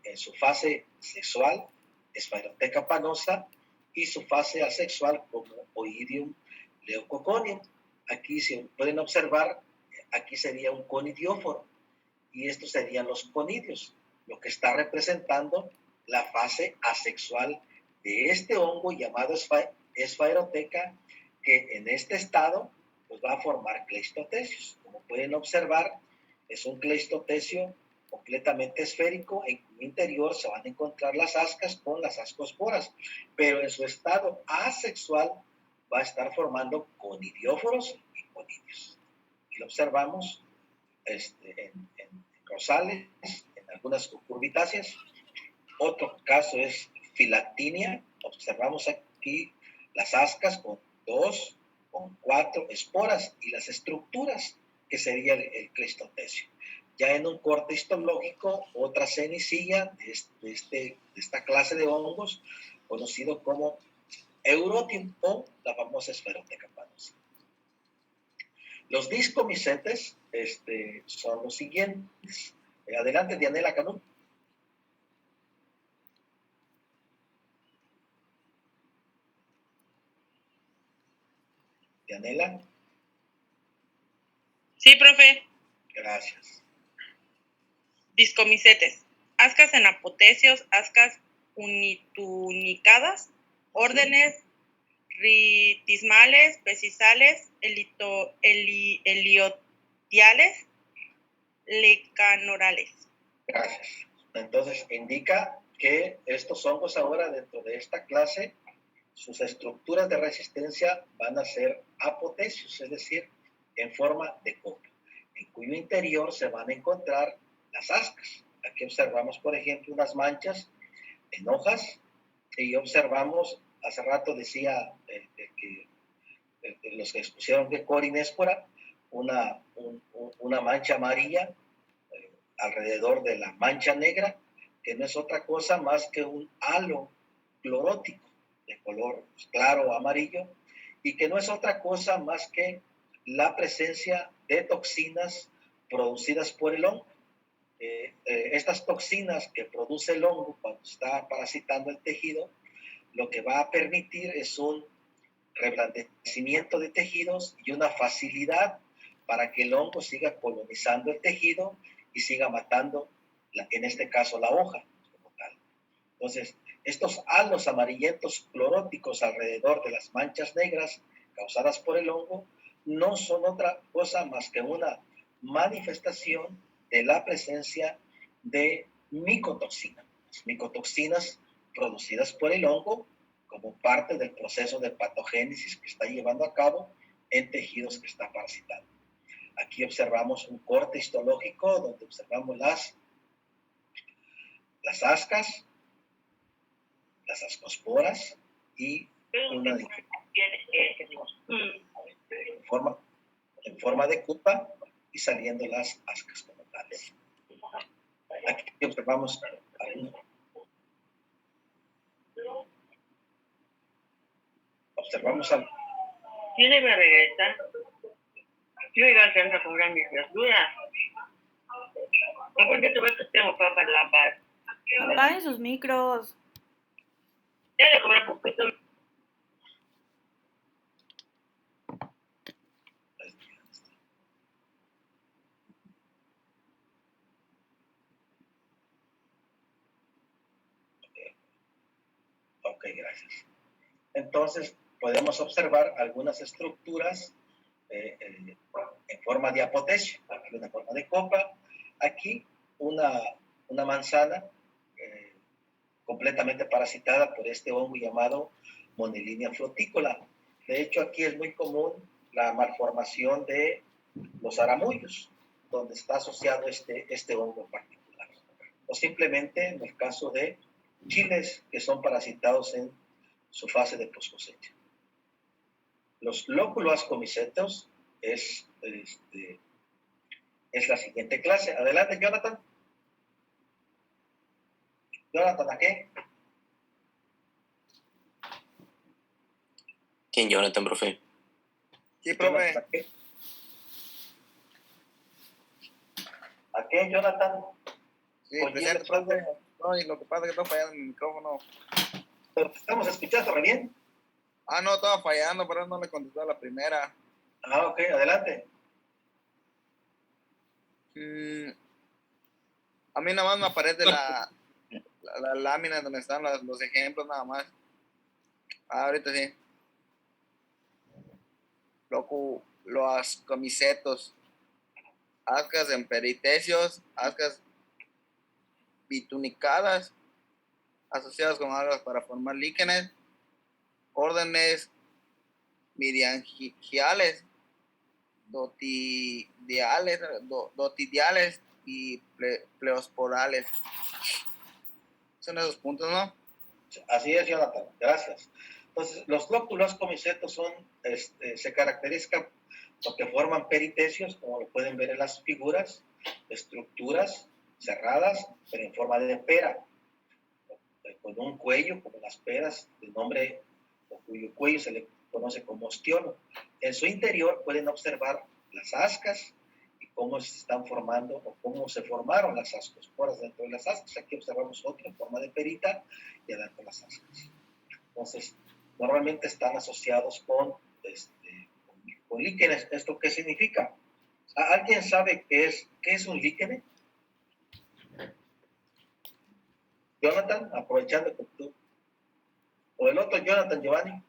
en su fase sexual, Sphaerotheca panosa, y su fase asexual como Oidium leucoconium. Aquí, si pueden observar, aquí sería un conidióforo, y estos serían los conidios, lo que está representando la fase asexual de este hongo llamado Sphaerotheca, que en este estado pues va a formar cleistotecios. Como pueden observar, es un cleistotecio completamente esférico, en cuyo interior se van a encontrar las ascas con las ascosporas, pero en su estado asexual va a estar formando conidióforos y conidios. Y lo observamos en rosales, en algunas cucurbitáceas. Otro caso es filactinia. Observamos aquí las ascas con 2, con 4 esporas y las estructuras que sería el cleistotecio. Ya en un corte histológico, otra cenicilla de esta clase de hongos, conocido como Eurotium o la famosa Sphaerotheca panosa. Los discomicetes son los siguientes. Adelante, Dianela Canú. Dianela. Sí, profe. Gracias. Discomicetes. Ascas en apotecios, ascas unitunicadas, órdenes ritismales, pesisales, eliotiales, lecanorales. Gracias. Entonces indica que estos hongos ahora dentro de esta clase, sus estructuras de resistencia van a ser apotecios, es decir, en forma de copa, en cuyo interior se van a encontrar las ascas. Aquí observamos, por ejemplo, unas manchas en hojas y observamos, hace rato decía que los que expusieron de Corinéspora, una mancha amarilla alrededor de la mancha negra, que no es otra cosa más que un halo clorótico de color claro o amarillo, y que no es otra cosa más que la presencia de toxinas producidas por el hongo. Estas toxinas que produce el hongo cuando está parasitando el tejido, lo que va a permitir es un reblandecimiento de tejidos y una facilidad para que el hongo siga colonizando el tejido y siga matando, en este caso, la hoja como tal. Entonces, estos halos amarillentos cloróticos alrededor de las manchas negras causadas por el hongo no son otra cosa más que una manifestación de la presencia de micotoxinas. Las micotoxinas producidas por el hongo como parte del proceso de patogénesis que está llevando a cabo en tejidos que está parasitando. Aquí observamos un corte histológico donde observamos las ascas, las ascosporas y una en forma de cupa y saliendo las ascas como tales. Aquí observamos algo. ¿Tiene que regresar? Yo iba al centro a comprar mis verduras. ¿Por qué tuve que tengo papas lavar? Apaguen sus micros. Ya le cobré poquito. Ok, gracias. Entonces, podemos observar algunas estructuras en forma de apotecio. Aquí una forma de copa. Aquí una manzana completamente parasitada por este hongo llamado Monilinia frutícola. De hecho, aquí es muy común la malformación de los aramullos, donde está asociado este hongo en particular. O simplemente en el caso de chiles que son parasitados en su fase de poscosecha. Los lóculo-ascomicetos es la siguiente clase. Adelante, Jonathan. Jonathan, ¿a qué? ¿Quién, Jonathan, profe? Sí, profe. ¿A qué, Jonathan? Sí, presente, profe. No, y lo que pasa es que está fallando mi micrófono. Pero te estamos escuchando re bien. Ah, no, estaba fallando, pero no le contestó a la primera. Ah, ok, adelante. A mí nada más me aparece la lámina donde están los ejemplos nada más. Ah, ahorita sí. Los comicetos, ascas en peritecios, ascas bitunicadas, asociadas con algas para formar líquenes, órdenes miriangiales, dotidiales y pleosporales. Son esos puntos, ¿no? Así es, Jonathan. Gracias. Entonces, los lóculos comicetos se caracterizan porque forman peritecios, como lo pueden ver en las figuras, estructuras cerradas, pero en forma de pera, con un cuello, como las peras, de nombre, o cuyo cuello se le conoce como ostiolo. En su interior pueden observar las ascas y cómo se están formando o cómo se formaron las ascosporas dentro de las ascas. Aquí observamos otra en forma de perita y adentro las ascas. Entonces, normalmente están asociados con con líquenes. ¿Esto qué significa? ¿Alguien sabe qué es un líquene? Jonathan, aprovechando que tú. O el otro Jonathan, Giovanni.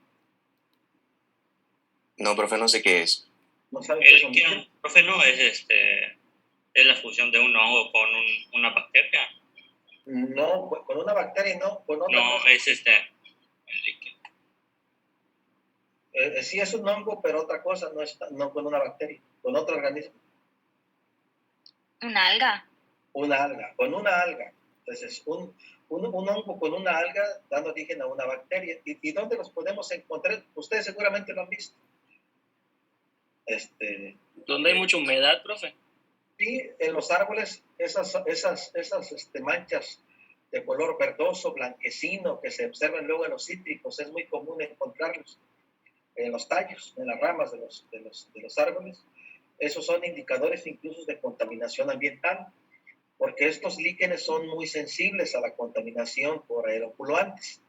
No, profe, no sé qué es. ¿No sabe qué es un líquene? Profe, no, es la fusión de un hongo con una bacteria. No, con una bacteria no, con otra No, cosa. es Sí es un hongo, pero otra cosa, no con una bacteria, con otro organismo. ¿Una alga? Una alga, con una alga. Entonces, un hongo con una alga dando origen a una bacteria. ¿Y dónde los podemos encontrar? Ustedes seguramente lo han visto. ¿Dónde hay mucha humedad, profe? Sí, en los árboles, esas manchas de color verdoso, blanquecino, que se observan luego en los cítricos, es muy común encontrarlos en los tallos, en las ramas de los árboles. Esos son indicadores incluso de contaminación ambiental, porque estos líquenes son muy sensibles a la contaminación por aeropoluantes,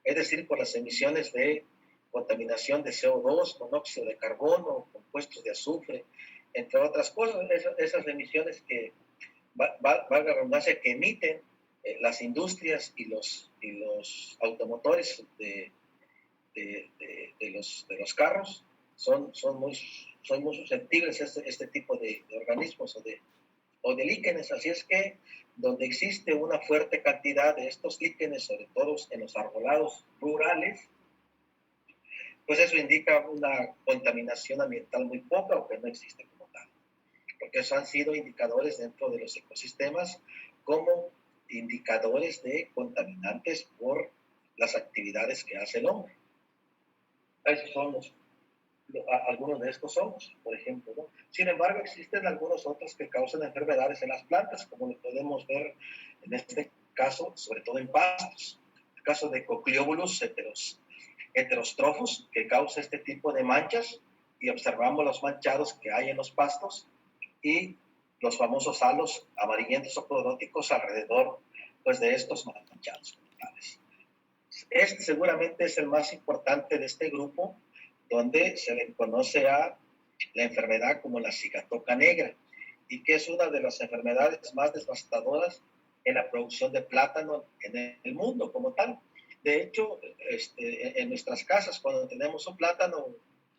es decir, por las emisiones de contaminación de CO2, monóxido de carbono, compuestos de azufre, entre otras cosas. Esas emisiones que, valga la redundancia, que emiten las industrias y los automotores de los carros son muy susceptibles a este tipo de organismos o de líquenes. Así es que donde existe una fuerte cantidad de estos líquenes, sobre todo en los arbolados rurales, pues eso indica una contaminación ambiental muy poca o que no existe como tal. Porque esos han sido indicadores dentro de los ecosistemas como indicadores de contaminantes por las actividades que hace el hombre. Esos son algunos de estos hongos, por ejemplo, ¿no? Sin embargo, existen algunos otros que causan enfermedades en las plantas, como lo podemos ver en este caso, sobre todo en pastos. El caso de Cocliobulus heterostrophus, que causa este tipo de manchas, y observamos los manchados que hay en los pastos y los famosos halos amarillentos o cloróticos alrededor, pues, de estos manchados. Este seguramente es el más importante de este grupo, donde se le conoce a la enfermedad como la cigatoca negra, y que es una de las enfermedades más devastadoras en la producción de plátano en el mundo como tal. De hecho, en nuestras casas, cuando tenemos un plátano,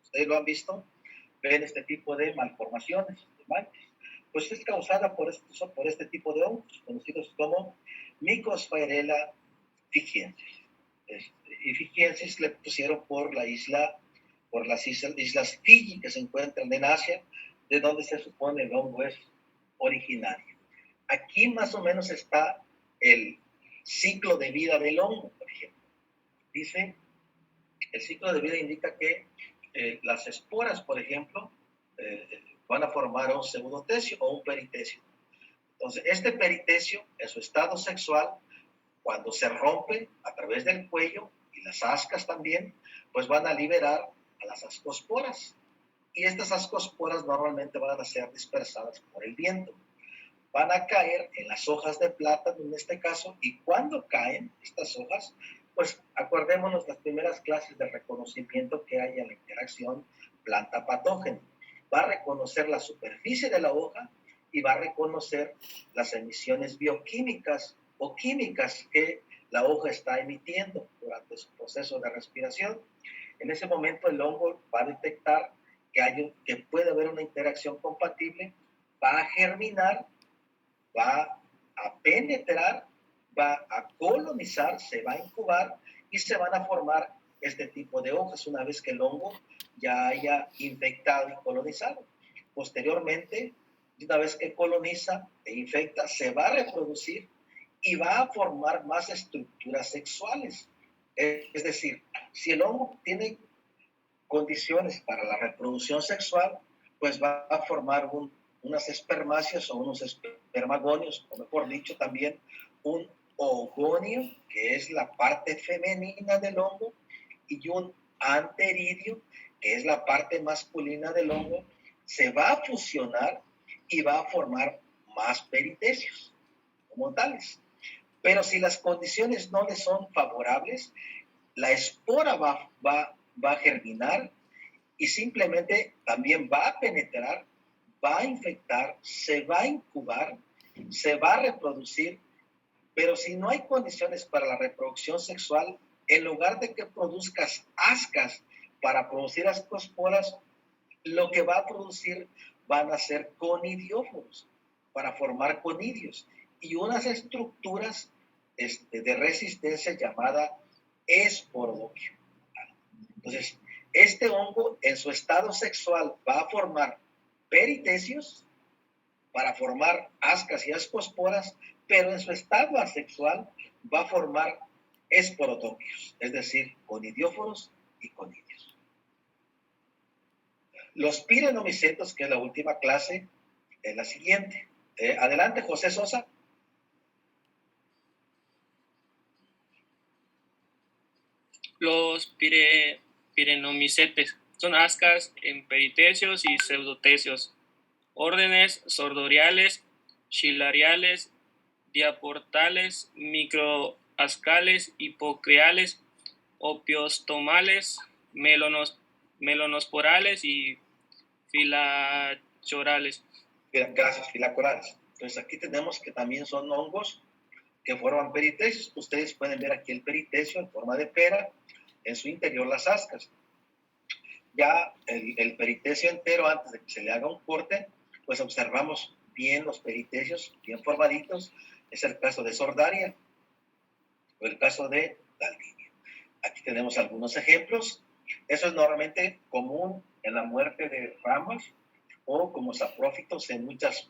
ustedes lo han visto, ven este tipo de malformaciones, de manchas. Pues es causada por este tipo de hongos, conocidos como Mycophaerella fijiensis. Y fijiensis le pusieron por las islas Fiji, que se encuentran en Asia, de donde se supone el hongo es originario. Aquí más o menos está el ciclo de vida del hongo, por ejemplo. Dice, el ciclo de vida indica que las esporas, por ejemplo, van a formar un pseudotecio o un peritecio. Entonces, este peritecio, en su estado sexual, cuando se rompe a través del cuello, y las ascas también, pues van a liberar a las ascosporas. Y estas ascosporas normalmente van a ser dispersadas por el viento. Van a caer en las hojas de plátano en este caso, y cuando caen estas hojas, pues acordémonos las primeras clases de reconocimiento que hay en la interacción planta-patógeno. Va a reconocer la superficie de la hoja y va a reconocer las emisiones bioquímicas o químicas que la hoja está emitiendo durante su proceso de respiración. En ese momento el hongo va a detectar que puede haber una interacción compatible, va a germinar, va a penetrar, va a colonizar, se va a incubar y se van a formar este tipo de hojas una vez que el hongo ya haya infectado y colonizado. Posteriormente, una vez que coloniza e infecta, se va a reproducir y va a formar más estructuras sexuales. Es decir, si el hongo tiene condiciones para la reproducción sexual, pues va a formar unas espermáceas o unos espermagonios, o mejor dicho también un ogonio, que es la parte femenina del hongo, y un anteridio, que es la parte masculina del hongo, se va a fusionar y va a formar más peritecios como tales. Pero si las condiciones no le son favorables, la espora va a germinar y simplemente también va a penetrar, va a infectar, se va a incubar, se va a reproducir, pero si no hay condiciones para la reproducción sexual, en lugar de que produzcas ascas para producir ascosporas, lo que va a producir van a ser conidióforos para formar conidios y unas estructuras de resistencia llamada esporodoquio. Entonces, este hongo en su estado sexual va a formar peritecios para formar ascas y ascosporas, pero en su estado asexual va a formar esporodoquios, es decir, conidióforos y conidios. Los pirenomicetos, que es la última clase, es la siguiente. Adelante, José Sosa. Los pirenomicetes son ascas en peritecios y pseudotecios. Órdenes sordoriales, ciliares, diaportales, microascales, hipocreales, opiostomales, melonosporales y filachorales. Gracias, filacorales. Entonces aquí tenemos que también son hongos que forman peritecios. Ustedes pueden ver aquí el peritecio en forma de pera, en su interior las ascas. Ya el peritecio entero, antes de que se le haga un corte, pues observamos bien los peritecios, bien formaditos. Es el caso de Sordaria o el caso de Daldinia. Aquí tenemos algunos ejemplos. Eso es normalmente común en la muerte de ramas o como saprófitos en muchas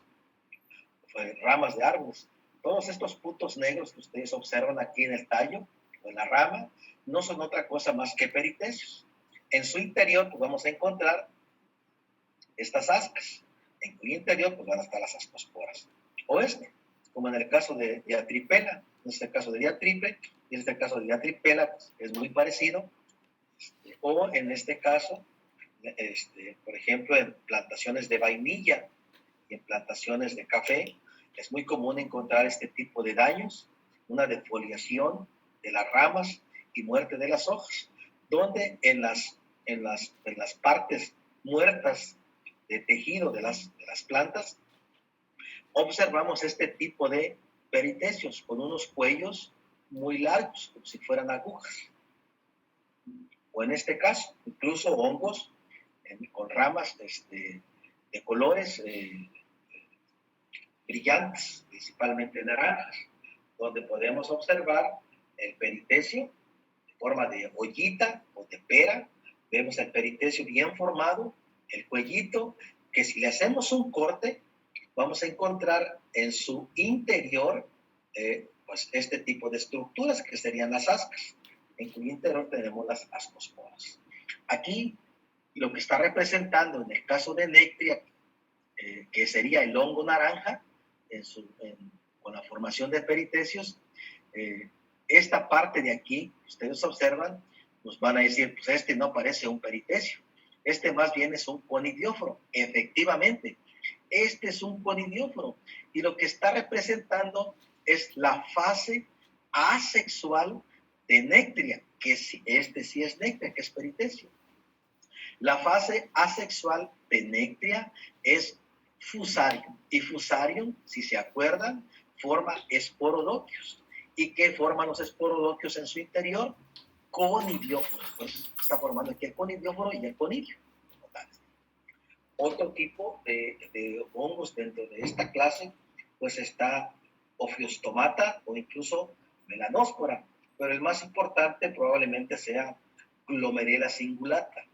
ramas de árboles. Todos estos puntos negros que ustedes observan aquí en el tallo o en la rama no son otra cosa más que peritecios. En su interior pues vamos a encontrar estas ascas, en cuyo interior pues van a estar las ascosporas. O como en el caso de Diatripela, en este caso de Diatripe, y en este caso de Diatripela pues, es muy parecido. O en este caso, por ejemplo, en plantaciones de vainilla y en plantaciones de café, es muy común encontrar este tipo de daños, una defoliación de las ramas y muerte de las hojas, donde en las partes muertas de tejido de las plantas, observamos este tipo de peritecios con unos cuellos muy largos, como si fueran agujas. O en este caso, incluso hongos con ramas de colores brillantes, principalmente naranjas, donde podemos observar el peritecio en forma de ollita o de pera. Vemos el peritecio bien formado, el cuellito, que si le hacemos un corte, vamos a encontrar en su interior pues este tipo de estructuras que serían las ascas, en cuyo interior tenemos las ascosporas. Aquí lo que está representando en el caso de Nectria, que sería el hongo naranja, con la formación de peritecios, esta parte de aquí, ustedes observan, nos van a decir, pues este no parece un peritecio, este más bien es un conidióforo. Efectivamente, este es un conidióforo, y lo que está representando es la fase asexual de Nectria, que sí es Nectria, que es peritecio. La fase asexual de Nectria es Fusarium, y Fusarium, si se acuerdan, forma esporodoquios. ¿Y qué forman los esporodoquios en su interior? Conidióforos. Pues está formando aquí el conidióforo y el conidio. Otro tipo de hongos dentro de esta clase, pues está Ophiostomata o incluso Melanóspora, pero el más importante probablemente sea Glomerella cingulata,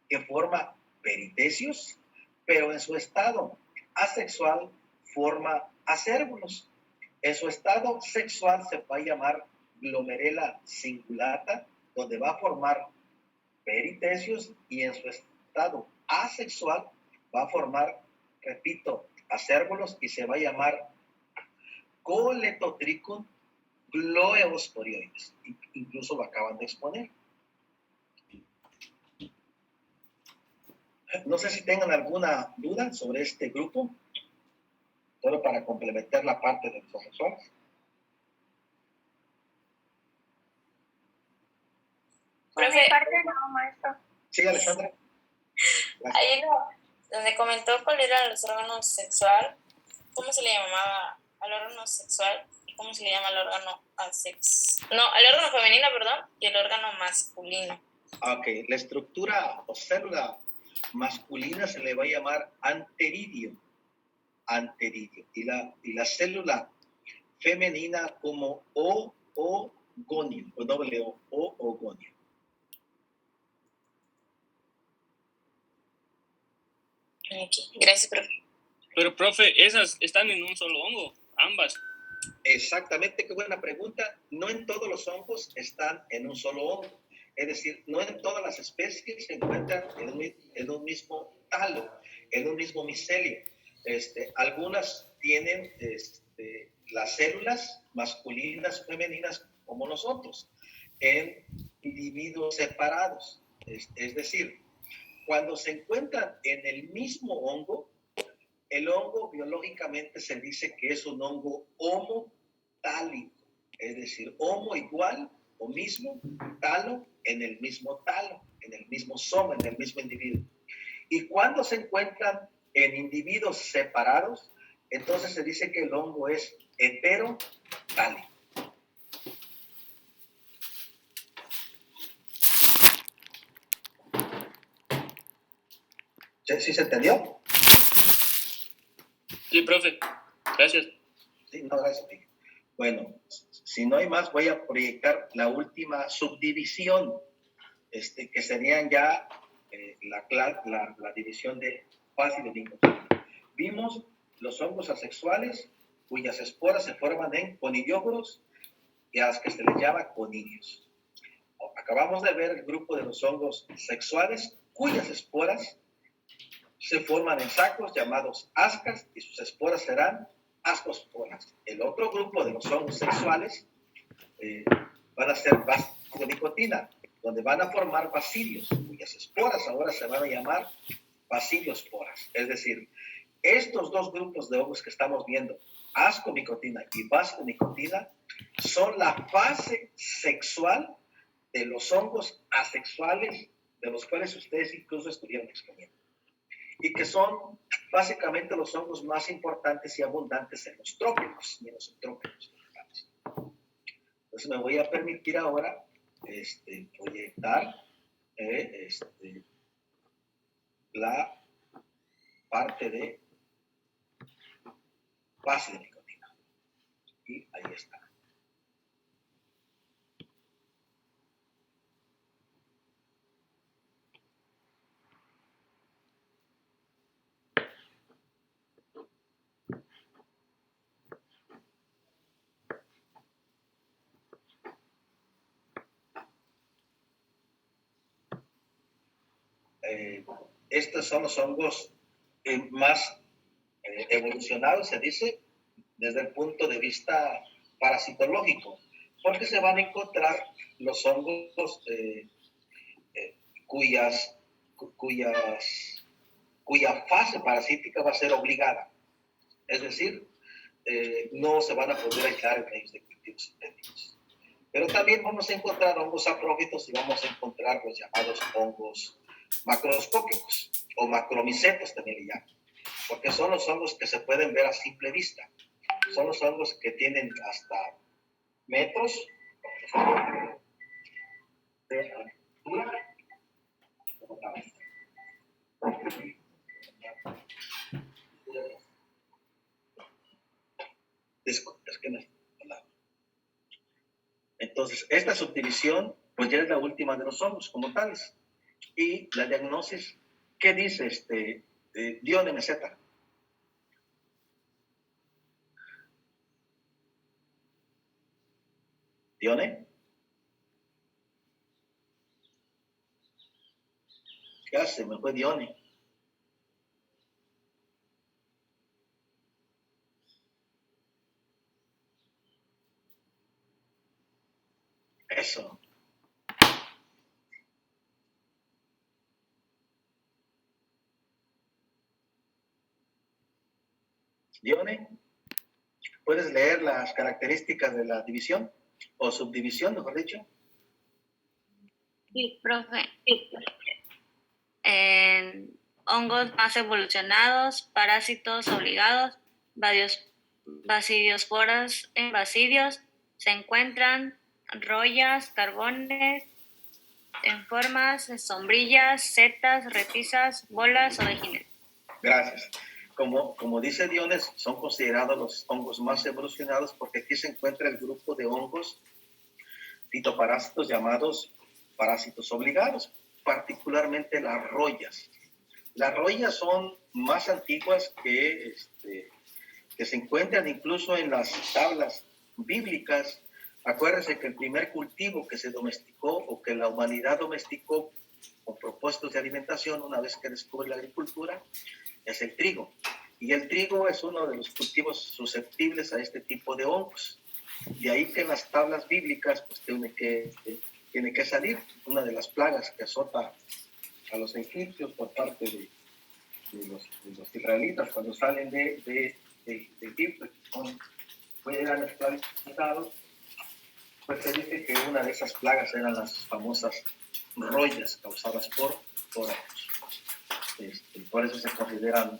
que forma peritecios, pero en su estado asexual forma acérbulos. En su estado sexual se va a llamar Glomerella cingulata, donde va a formar peritecios, y en su estado asexual va a formar, repito, acérbulos, y se va a llamar Coletotrichum gloeosporioides. Incluso lo acaban de exponer. No sé si tengan alguna duda sobre este grupo, solo para complementar la parte de los asexuales. Por mi parte no, maestro. Sí, Alessandra. Ahí donde comentó cuál eran los órganos sexual, ¿cómo se le llamaba al órgano sexual? ¿Y cómo se le llama al órgano al órgano femenino, perdón, y el órgano masculino? Ok, la estructura o célula masculina se le va a llamar anteridio. Y la célula femenina como oogonio, o doble O, oogonio. Gracias, profe. Pero, profe, esas están en un solo hongo, ambas. Exactamente, qué buena pregunta. No en todos los hongos están en un solo hongo. Es decir, no en todas las especies se encuentran en un mismo talo, en un mismo micelio. Algunas tienen las células masculinas, femeninas, como nosotros, en individuos separados. Es decir, cuando se encuentran en el mismo hongo, el hongo biológicamente se dice que es un hongo homotálico, es decir, homo igual o mismo, talo en el mismo talo, en el mismo soma, en el mismo individuo. Y cuando se encuentran en individuos separados, entonces se dice que el hongo es heterotálico. ¿Sí se entendió? Sí, profe. Gracias. Sí, no, gracias. Bueno, si no hay más, voy a proyectar la última subdivisión, que serían ya la división de fase de nicotina. Vimos los hongos asexuales, cuyas esporas se forman en conidioforos y a las que se les llama conidios. Acabamos de ver el grupo de los hongos sexuales, cuyas esporas se forman en sacos llamados ascas y sus esporas serán ascosporas. El otro grupo de los hongos sexuales van a ser bases de nicotina, donde van a formar bacilios, cuyas esporas ahora se van a llamar baciliosporas. Es decir, estos dos grupos de hongos que estamos viendo, asconicotina y vasconicotina, son la fase sexual de los hongos asexuales, de los cuales ustedes incluso estuvieron exponiendo, y que son básicamente los hongos más importantes y abundantes en los trópicos y en los subtrópicos. Entonces me voy a permitir ahora proyectar la parte de base de nicotina. Y ahí está. Estos son los hongos más evolucionados, se dice, desde el punto de vista parasitológico, porque se van a encontrar los hongos cuya fase parasítica va a ser obligada. Es decir, no se van a poder aislar en medios de cultivos sintéticos. Pero también vamos a encontrar hongos saprófitos y vamos a encontrar los llamados hongos macroscópicos o macromicetos también le llaman, porque son los hongos que se pueden ver a simple vista. Son los hongos que tienen hasta metros de altura. Entonces, esta subdivisión pues ya es la última de los hongos como tales. Y la diagnosis, ¿qué dice Dione Meseta? ¿Dione? ¿Qué hace? Me fue Dione. Eso. Dione, ¿puedes leer las características de la división o subdivisión, mejor dicho? Sí, profe. hongos más evolucionados, parásitos obligados, basidiosporas en basidios, se encuentran rollas, carbones en formas de sombrillas, setas, repisas, bolas o vejines. Gracias. Como dice Diones, son considerados los hongos más evolucionados porque aquí se encuentra el grupo de hongos fitoparásitos llamados parásitos obligados, particularmente las rollas. Las rollas son más antiguas que se encuentran incluso en las tablas bíblicas. Acuérdense que el primer cultivo que se domesticó o que la humanidad domesticó con propósitos de alimentación una vez que descubre la agricultura es el trigo. Y el trigo es uno de los cultivos susceptibles a este tipo de hongos. De ahí que en las tablas bíblicas pues tiene que salir una de las plagas que azota a los egipcios por parte de los israelitas cuando salen de Egipto, eran esclavizados. Pues se dice que una de esas plagas eran las famosas rollas causadas por hongos. Por eso se consideran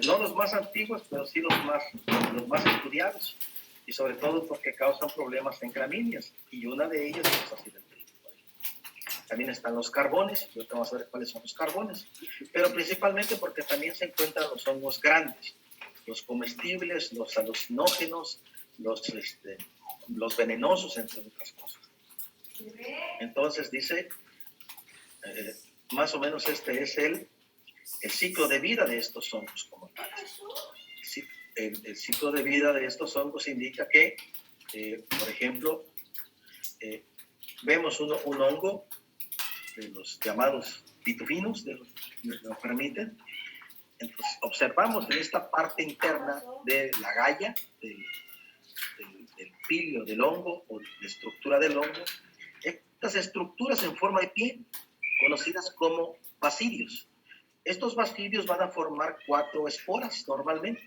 no los más antiguos, pero sí los más estudiados, y sobre todo porque causan problemas en gramíneas, y una de ellas es así del trigo. También están los carbones, y ahorita vamos a ver cuáles son los carbones, pero principalmente porque también se encuentran los hongos grandes, los comestibles, los alucinógenos, los venenosos, entre otras cosas. Entonces dice, más o menos este es el ciclo de vida de estos hongos como tal. El ciclo de vida de estos hongos indica que, por ejemplo, vemos un hongo de los llamados pitufinos, nos lo permiten. Entonces, observamos en esta parte interna de la galla, del pilio del hongo o la estructura del hongo, estas estructuras en forma de pie, conocidas como basidios. Estos basidios van a formar 4 esporas normalmente.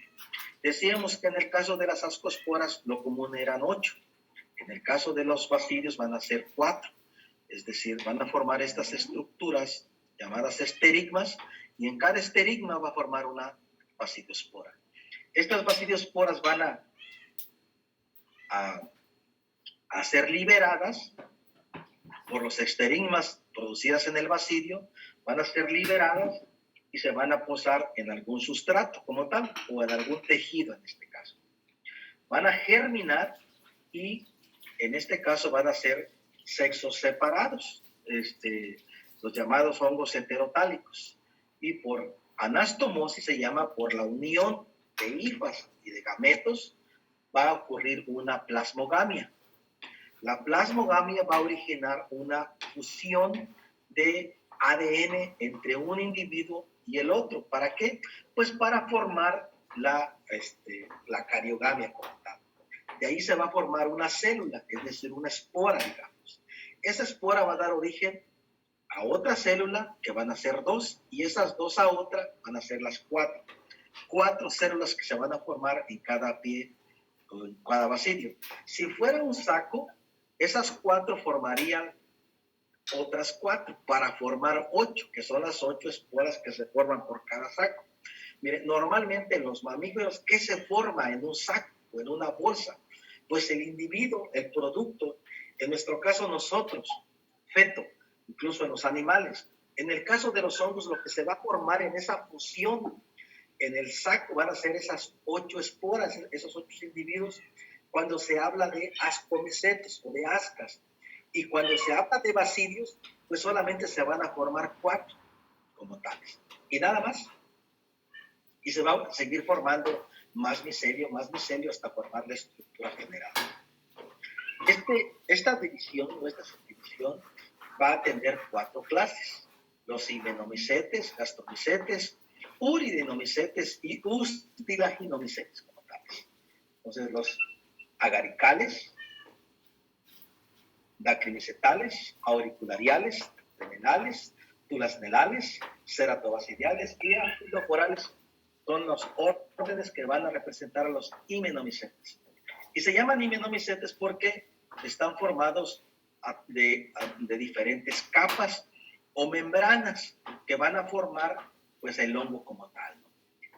Decíamos que en el caso de las ascosporas lo común eran 8. En el caso de los basidios van a ser 4. Es decir, van a formar estas estructuras llamadas esterigmas, y en cada esterigma va a formar una basidiospora. Estas basidiosporas van a ser liberadas por los esterigmas producidas en el basidio, van a ser liberadas y se van a posar en algún sustrato como tal, o en algún tejido en este caso. Van a germinar y en este caso van a ser sexos separados, los llamados hongos heterotálicos. Y por anastomosis se llama por la unión de hifas y de gametos, va a ocurrir una plasmogamia. La plasmogamia va a originar una fusión de ADN entre un individuo y el otro. ¿Para qué? Pues para formar la cariogamia como tal. De ahí se va a formar una célula, es decir, una espora, digamos. Esa espora va a dar origen a otra célula, que van a ser 2, y esas 2 a otra van a ser las 4. 4 células que se van a formar en cada pie, o en cada basidio. Si fuera un saco, esas 4 formarían otras 4 para formar 8, que son las 8 esporas que se forman por cada saco. Mire, normalmente en los mamíferos, ¿qué se forma en un saco o en una bolsa? Pues el individuo, el producto, en nuestro caso nosotros, feto, incluso en los animales. En el caso de los hongos, lo que se va a formar en esa fusión en el saco van a ser esas 8 esporas, esos 8 individuos, cuando se habla de ascomicetes o de ascas. Y cuando se habla de basidios, pues solamente se van a formar 4 como tales. Y nada más. Y se va a seguir formando más micelio hasta formar la estructura general. Esta división o esta subdivisión va a tener 4 clases: los himenomicetes, gastrocicetes, uridinomicetes y ustilaginomicetes como tales. Entonces, los agaricales, dacrimicetales, auriculariales, terminales, tulasnelales, ceratobasidiales y anfiloforales son los órdenes que van a representar a los himenomicetes. Y se llaman himenomicetes porque están formados de diferentes capas o membranas que van a formar pues el hongo como tal.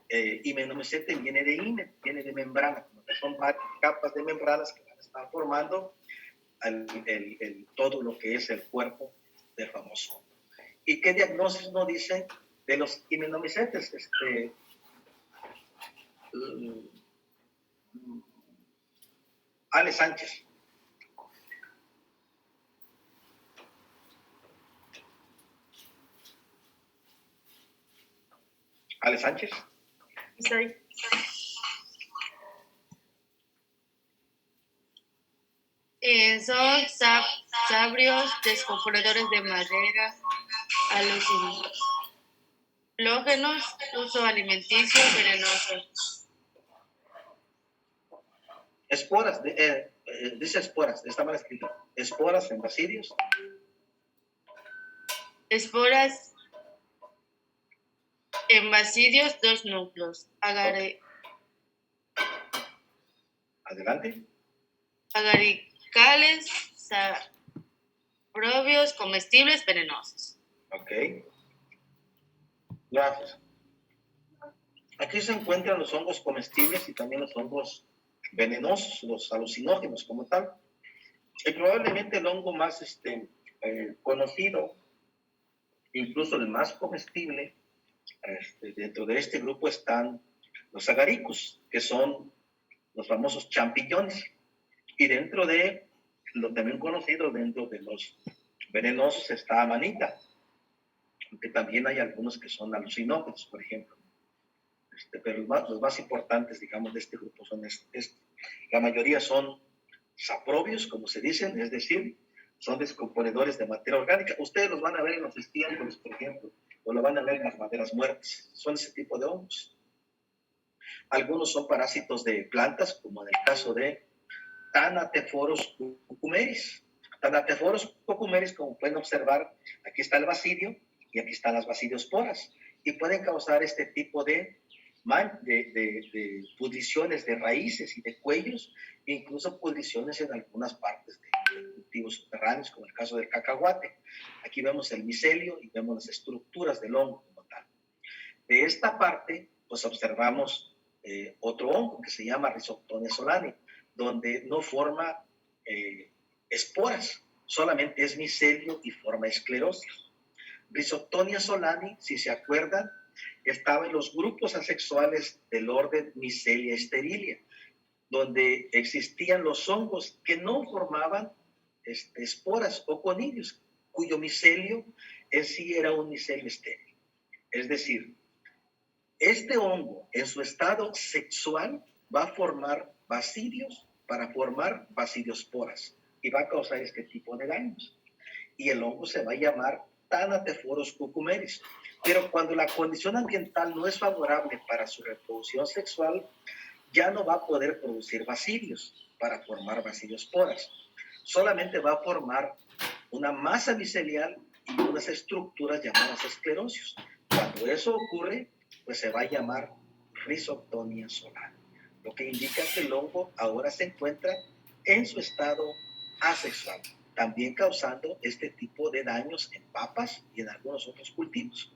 Himenomycete viene de himen, viene de membrana, como que son varias capas de membranas que van a estar formando todo lo que es el cuerpo del famoso hongo. ¿Y qué diagnóstico nos dice de los himenomycetes? Ale Sánchez. Ale Sánchez. Soy. Son sabrios, descomponedores de madera, halógenos, uso alimenticio, venenosos. Esporas, dice esporas, está mal escrito. Esporas en basidios. Esporas en basidios, 2 núcleos. Adelante. Agaricales, saprobios, comestibles, venenosos. Ok. Gracias. Aquí se encuentran los hongos comestibles y también los hongos venenosos, los alucinógenos como tal. Y probablemente el hongo más conocido, incluso el más comestible, dentro de este grupo están los agaricus, que son los famosos champiñones. Y dentro de lo también conocido, dentro de los venenosos, está amanita, aunque también hay algunos que son alucinógenos, por ejemplo. Pero los más importantes, digamos, de este grupo son la mayoría son saprobios, como se dicen, es decir, son descomponedores de materia orgánica. Ustedes los van a ver en los estiércoles, por ejemplo, o lo van a ver en las maderas muertas. Son ese tipo de hongos. Algunos son parásitos de plantas, como en el caso de Thanatephorus cucumeris. Thanatephorus cucumeris, como pueden observar, aquí está el basidio y aquí están las basidiosporas. Y pueden causar este tipo de pudriciones de raíces y de cuellos, e incluso pudriciones en algunas partes de cultivos subterráneos, como el caso del cacahuate. Aquí vemos el micelio y vemos las estructuras del hongo como tal. De esta parte, pues observamos otro hongo que se llama Rhizoctonia solani, donde no forma esporas, solamente es micelio y forma esclerosis. Rhizoctonia solani, si se acuerdan, estaba en los grupos asexuales del orden Micelia sterilia, donde existían los hongos que no formaban esporas o conidios, cuyo micelio en sí era un micelio estéril. Es decir, este hongo en su estado sexual va a formar basidios para formar basidiosporas y va a causar este tipo de daños. Y el hongo se va a llamar Thanatephorus cucumeris. Pero cuando la condición ambiental no es favorable para su reproducción sexual, ya no va a poder producir basidios para formar basidiosporas. Solamente va a formar una masa micelial y unas estructuras llamadas esclerosios. Cuando eso ocurre, pues se va a llamar Rhizoctonia solani, lo que indica que el hongo ahora se encuentra en su estado asexual, también causando este tipo de daños en papas y en algunos otros cultivos.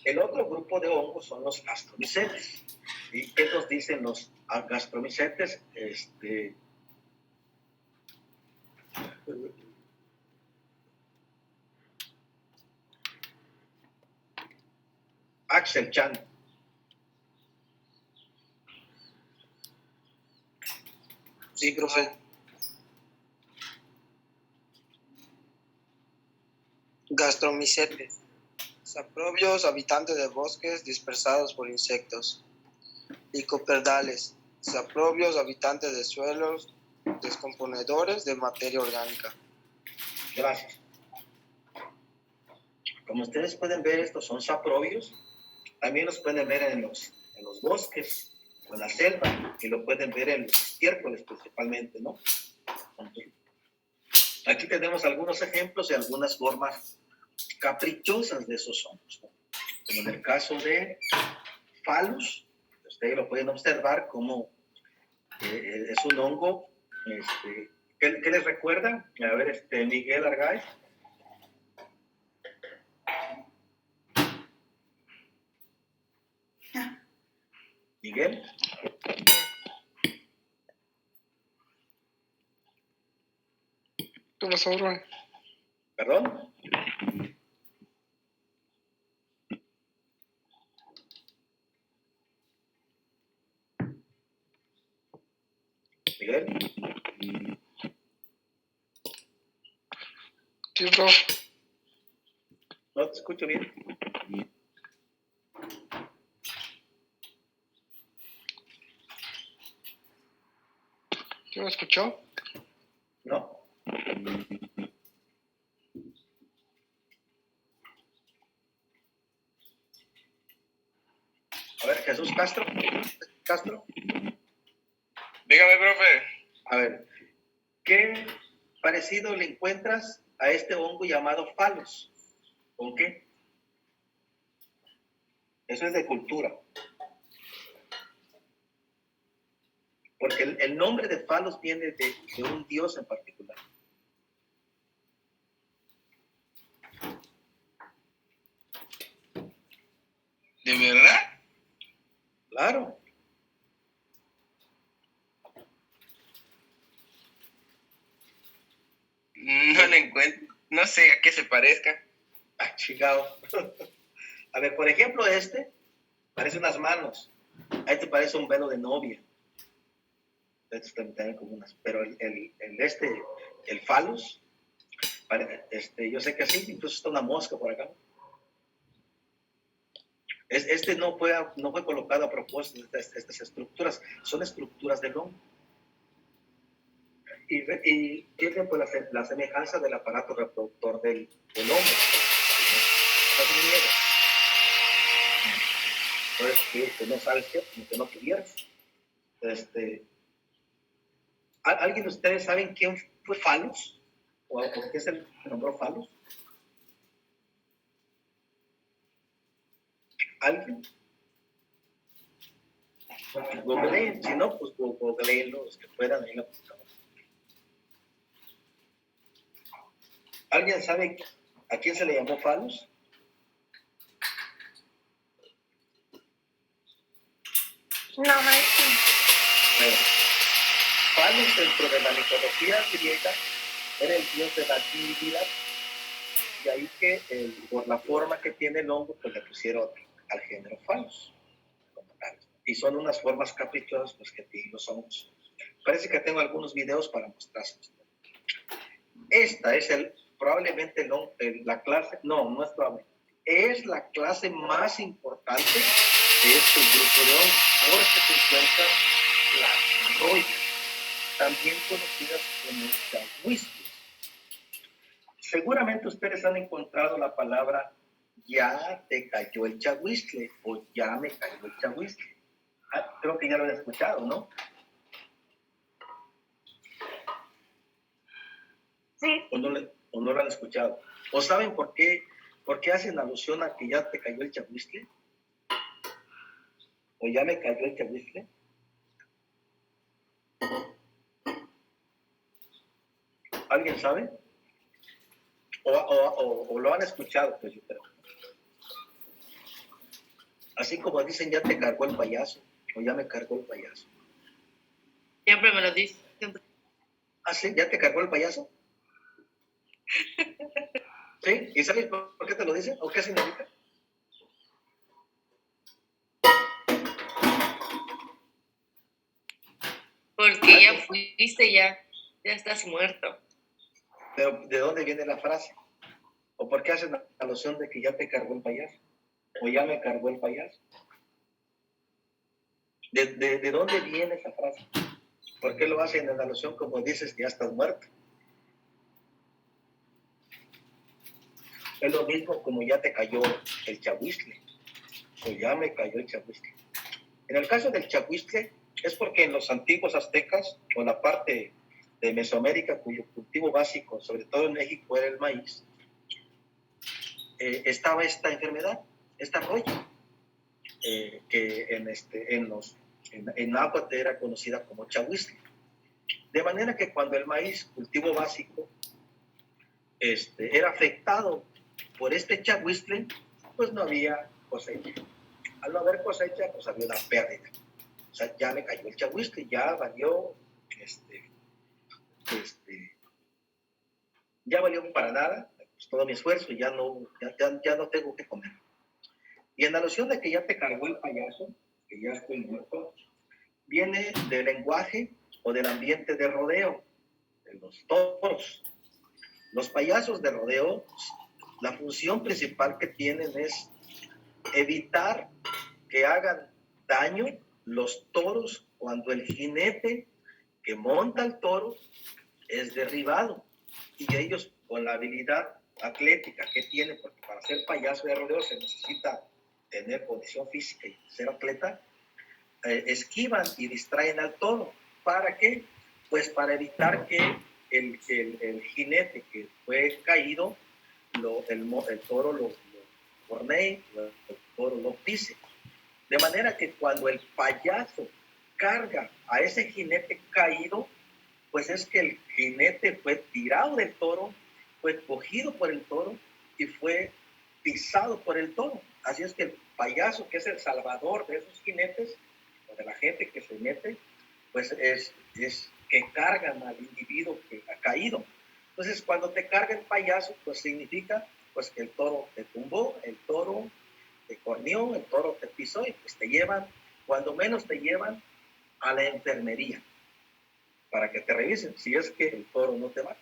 El otro grupo de hongos son los gastromycetes. ¿Y qué nos dicen los gastromycetes? Axel Chan. Sí, profe. Gastromycetes. Saprobios, habitantes de bosques dispersados por insectos. Licoperdales. Saprobios, habitantes de suelos, descomponedores de materia orgánica. Gracias. Como ustedes pueden ver, estos son saprobios. También los pueden ver en los bosques o en la selva, y lo pueden ver en los estiércoles principalmente, ¿no? Aquí tenemos algunos ejemplos y algunas formas caprichosas de esos hongos, ¿no? Como en el caso de Phallus, ustedes lo pueden observar como es un hongo, ¿qué les recuerda? A ver, Miguel Argaiz. Miguel. ¿Qué pasó, bro? ¿Perdón? Miguel. Sí, bro. No te escucho bien. ¿Sí me escuchó? No. A ver, Jesús Castro. Castro. Dígame, profe. A ver, ¿qué parecido le encuentras a este hongo llamado falos? ¿Con qué? Eso es de cultura. Porque el nombre de falos viene de un dios en particular. ¿De verdad? Claro. No le encuentro. No sé a qué se parezca. Ah, chingado. A ver, por ejemplo, este parece unas manos. A este parece un velo de novia. Estos también como unas. Pero el falus, yo sé que así, incluso está una mosca por acá. Este no fue colocado a propósito. Estas estructuras son estructuras del hongo. Y tiene pues la semejanza del aparato reproductor del hombre. Entonces, que no sabes qué, como que no tuvieras. ¿Alguien de ustedes saben quién fue Falos? ¿O por qué se nombró Falos? ¿Alguien? Googleen, si no, pues googleen los que puedan ahí en la computadora. ¿Alguien sabe a quién se le llamó Falos? No, maestro. Bueno, Falos dentro de la mitología griega era el dios de la actividad, y ahí que por la forma que tiene el hongo, pues le pusieron al género Falos. Y son unas formas caprichosas pues, que tienen los hongos. Parece que tengo algunos videos para mostrarles. Esta es probablemente la clase, no es probablemente, es la clase más importante de este grupo de hongos, porque se encuentran las rollas, también conocidas como chahuistes. Seguramente ustedes han encontrado la palabra ya te cayó el chahuistle o ya me cayó el chahuistle. Creo que ya lo han escuchado, ¿no? Sí. ¿O no lo han escuchado? ¿O saben por qué hacen alusión a que ya te cayó el chahuistle? ¿O ya me cayó el chahuistle? ¿Alguien sabe? ¿O lo han escuchado? Pues yo creo. Así como dicen, ya te cargó el payaso, o ya me cargó el payaso. Siempre me lo dicen. ¿Ah, sí? ¿Ya te cargó el payaso? ¿Sí? ¿Y sabes por qué te lo dicen? ¿O qué significa? Porque ya fuiste, ya estás muerto. Pero ¿de dónde viene la frase? ¿O por qué hacen la alusión de que ya te cargó el payaso? ¿O ya me cargó el payaso? ¿De dónde viene esa frase? ¿Por qué lo hacen en alusión como dices que ya estás muerto? Es lo mismo como ya te cayó el chahuistle, o ya me cayó el chahuistle. En el caso del chahuistle, es porque en los antiguos aztecas, o la parte de Mesoamérica, cuyo cultivo básico, sobre todo en México, era el maíz, estaba esta enfermedad, esta roya, que en náhuatl era conocida como chahuistle. De manera que cuando el maíz, cultivo básico, era afectado por este chahuistle, pues no había cosecha. Al no haber cosecha, pues había una pérdida. O sea, ya me cayó el chahuistle, ya valió, ya valió para nada, pues, todo mi esfuerzo, ya no tengo que comer. Y en la alusión de que ya te cargó el payaso, que ya estoy muerto, viene del lenguaje o del ambiente de rodeo, de los toros. Los payasos de rodeo, la función principal que tienen es evitar que hagan daño los toros cuando el jinete que monta el toro es derribado. Y ellos, con la habilidad atlética que tienen, porque para ser payaso de rodeo se necesita tener condición física y ser atleta, esquivan y distraen al toro. ¿Para qué? Pues para evitar que el jinete que fue caído, el toro lo cornee, el toro lo pise. De manera que cuando el payaso carga a ese jinete caído, pues es que el jinete fue tirado del toro, fue cogido por el toro y fue pisado por el toro. Así es que el payaso, que es el salvador de esos jinetes, o de la gente que se mete, pues es que cargan al individuo que ha caído. Entonces, cuando te carga el payaso, pues significa pues que el toro te tumbó, el toro te corneó, el toro te pisó y pues te llevan, cuando menos te llevan a la enfermería para que te revisen si es que el toro no te mata.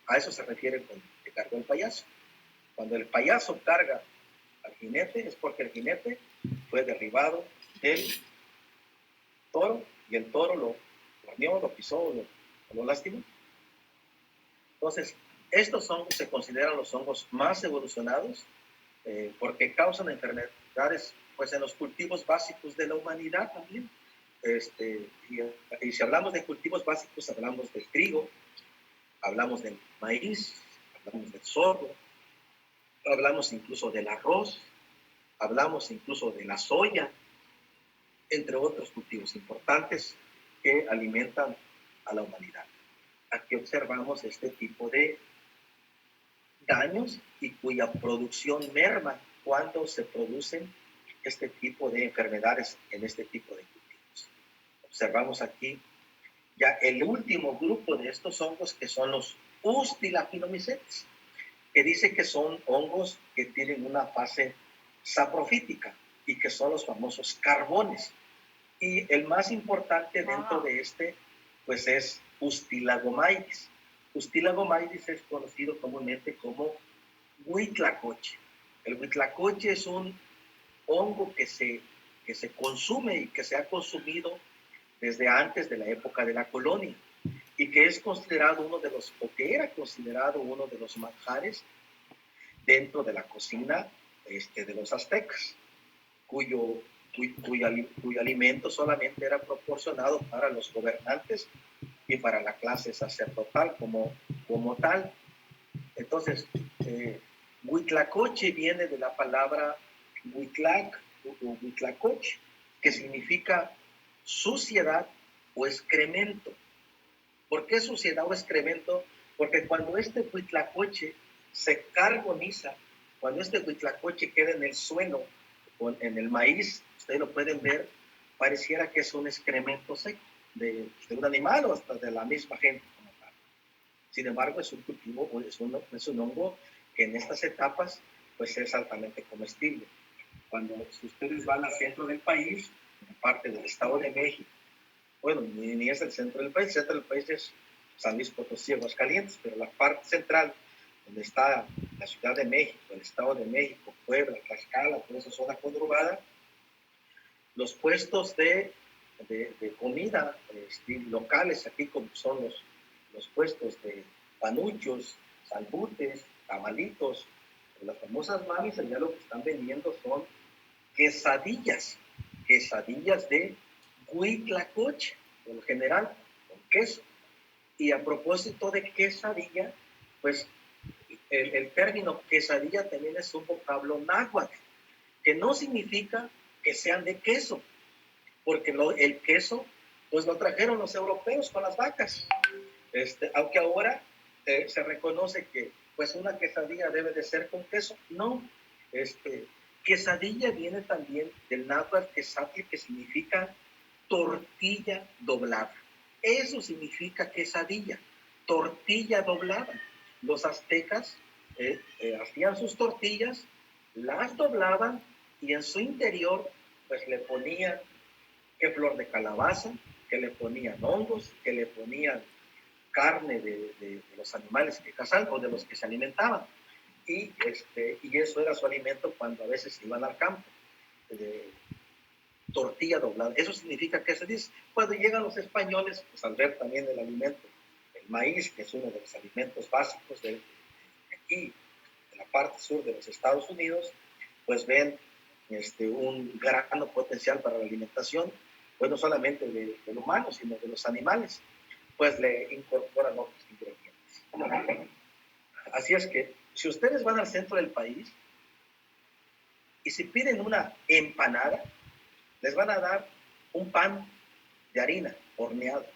A eso se refiere cuando te cargó el payaso. Cuando el payaso carga al jinete es porque el jinete fue derribado del toro y el toro lo corneó, lo pisó, lo lastimó. Entonces, estos hongos se consideran los hongos más evolucionados porque causan enfermedades pues, en los cultivos básicos de la humanidad también. Y si hablamos de cultivos básicos, hablamos del trigo, hablamos del maíz, hablamos del sorgo, hablamos incluso del arroz, hablamos incluso de la soya, entre otros cultivos importantes que alimentan a la humanidad. Aquí observamos este tipo de daños y cuya producción merma cuando se producen este tipo de enfermedades en este tipo de cultivos. Observamos aquí ya el último grupo de estos hongos que son los Ustilaphilomycetes, que dice que son hongos que tienen una fase saprofítica y que son los famosos carbones. Y el más importante dentro de este, pues es Ustilagomaides. Ustilagomaides es conocido comúnmente como huitlacoche. El huitlacoche es un hongo que se consume y que se ha consumido desde antes de la época de la colonia y que es considerado que era considerado uno de los manjares dentro de la cocina de los aztecas, cuyo alimento solamente era proporcionado para los gobernantes y para la clase sacerdotal como tal. Entonces, huitlacoche viene de la palabra huitlac o huitlacoche, que significa suciedad o excremento. ¿Por qué suciedad o excremento? Porque cuando este huitlacoche se carboniza, cuando este huitlacoche queda en el suelo o en el maíz, ustedes lo pueden ver, pareciera que es un excremento seco de un animal o hasta de la misma gente como tal. Sin embargo, es un cultivo, es un hongo que en estas etapas pues es altamente comestible. Si ustedes van al centro del país, en parte del Estado de México, bueno, ni es el centro del país, el centro del país es San Luis Potosí, Aguascalientes, pero la parte central, donde está la Ciudad de México, el Estado de México, Puebla, Tlaxcala, toda esa zona conurbada, los puestos de comida locales, aquí como son los puestos de panuchos, salbutes, tamalitos, las famosas mamis, allá lo que están vendiendo son quesadillas de huitlacoche, por lo general, con queso. Y a propósito de quesadilla, pues el término quesadilla también es un vocablo náhuatl, que no significa que sean de queso, porque el queso pues lo trajeron los europeos con las vacas. Aunque ahora se reconoce que pues una quesadilla debe de ser con queso, no. Quesadilla viene también del náhuatl quesatl, que significa tortilla doblada. Eso significa quesadilla, tortilla doblada. Los aztecas hacían sus tortillas, las doblaban y en su interior pues le ponían que flor de calabaza, que le ponían hongos, que le ponían carne de los animales que cazaban o de los que se alimentaban. Y eso era su alimento cuando a veces iban al campo. Tortilla doblada. Eso significa que se dice. Cuando llegan los españoles, pues al ver también el alimento, el maíz, que es uno de los alimentos básicos de aquí, de la parte sur de los Estados Unidos, pues ven un gran potencial para la alimentación, pues no solamente del humano, sino de los animales, pues le incorporan otros ingredientes. Así es que, si ustedes van al centro del país y si piden una empanada, les van a dar un pan de harina horneado.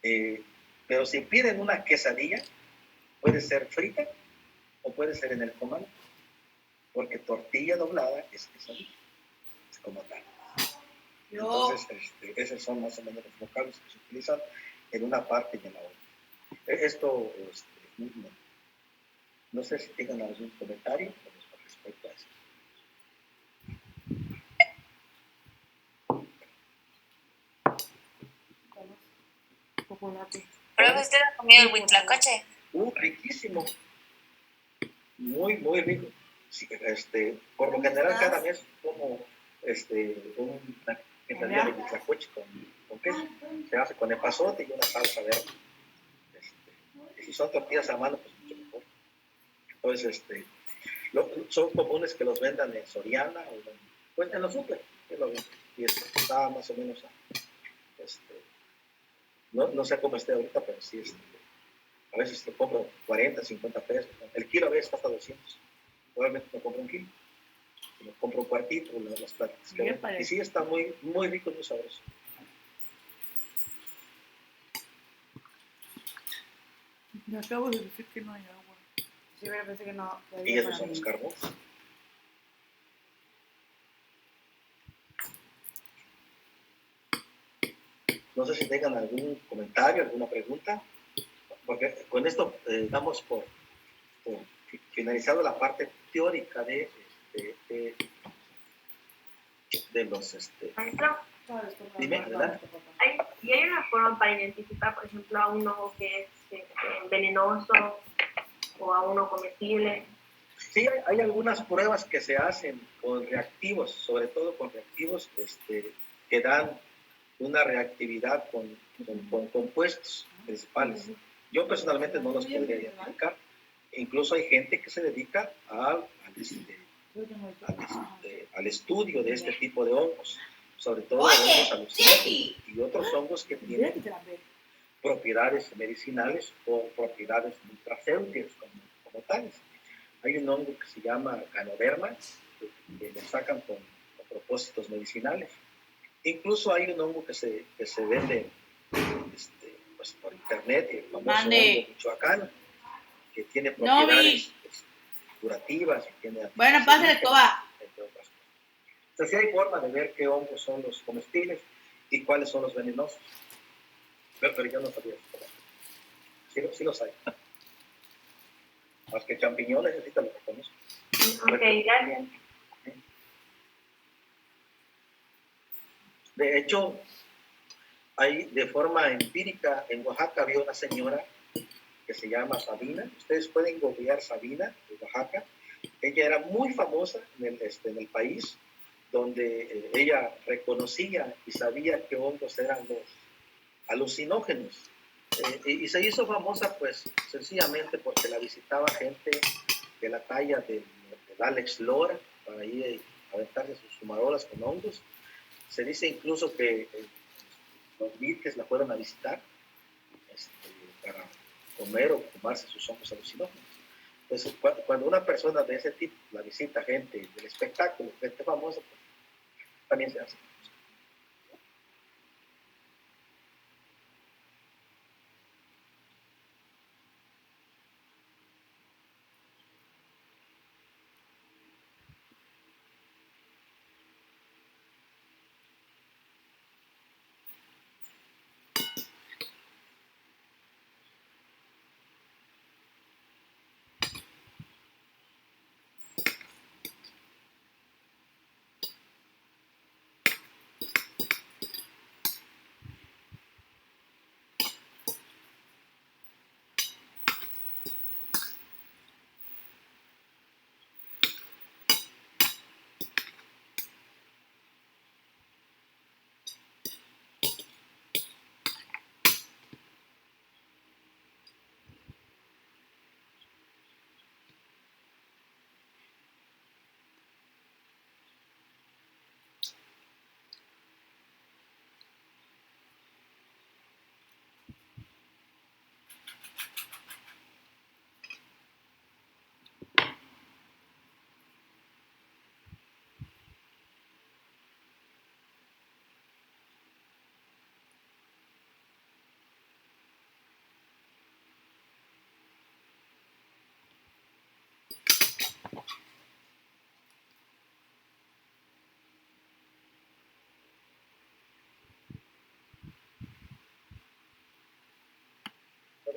Pero si piden una quesadilla, puede ser frita o puede ser en el comal, porque tortilla doblada es quesadilla, es como tal. Entonces, esos son más o menos los vocablos que se utilizan en una parte y en la otra. Esto, no sé si tengan algún comentario con respecto a eso. ¿Pero usted ha comido el huitlacoche? Riquísimo. Muy, muy rico. Sí, por lo general cada mes como una quesadilla de huitlacoche con queso. Se hace con epazote y una salsa verde. Y si son tortillas a mano, pues mucho mejor. Entonces, son comunes que los vendan en Soriana o pues en los super. Y está más o menos no sé cómo esté ahorita, pero sí, a veces te compro 40, 50 pesos. El kilo a veces cuesta 200. Probablemente no compro un kilo. Si me compro un cuartito, las pláticas. Y sí, está muy, muy rico y muy sabroso. Me acabo de decir que no hay agua. Sí, pero pensé que no. Y esos son los carbones. No sé si tengan algún comentario, alguna pregunta, porque con esto damos por finalizado la parte teórica de los... Maestro, Dime, adelante. ¿Y hay una forma para identificar, por ejemplo, a uno que es venenoso o a uno comestible? Sí, hay algunas pruebas que se hacen con reactivos, sobre todo con reactivos que dan una reactividad con compuestos principales. Yo personalmente no los podría identificar. Incluso hay gente que se dedica al estudio de este tipo de hongos, sobre todo hongos alucinógenos y otros hongos que tienen propiedades medicinales o propiedades nutracéuticas como tales. Hay un hongo que se llama Ganoderma, que lo sacan con propósitos medicinales. Incluso hay un hongo que se vende pues, por internet, el famoso hongo michoacano, que tiene propiedades curativas. Bueno, pásale toda. Entre otras cosas. Entonces, sí hay forma de ver qué hongos son los comestibles y cuáles son los venenosos. Pero yo no sabía eso. Sí los hay. Más que champiñones, necesita lo que conozco. Ok, gracias. De hecho, hay de forma empírica, en Oaxaca había una señora que se llama Sabina. Ustedes pueden googlear Sabina de Oaxaca. Ella era muy famosa en el país, donde ella reconocía y sabía qué hongos eran los alucinógenos. Y se hizo famosa, pues, sencillamente porque la visitaba gente de la talla del Alex Lora, para ir a aventarse sus fumarolas con hongos. Se dice incluso que los Beatles la fueron a visitar para comer o fumarse sus hongos alucinógenos. Entonces, cuando una persona de ese tipo la visita gente del espectáculo, gente famosa, pues, también se hace.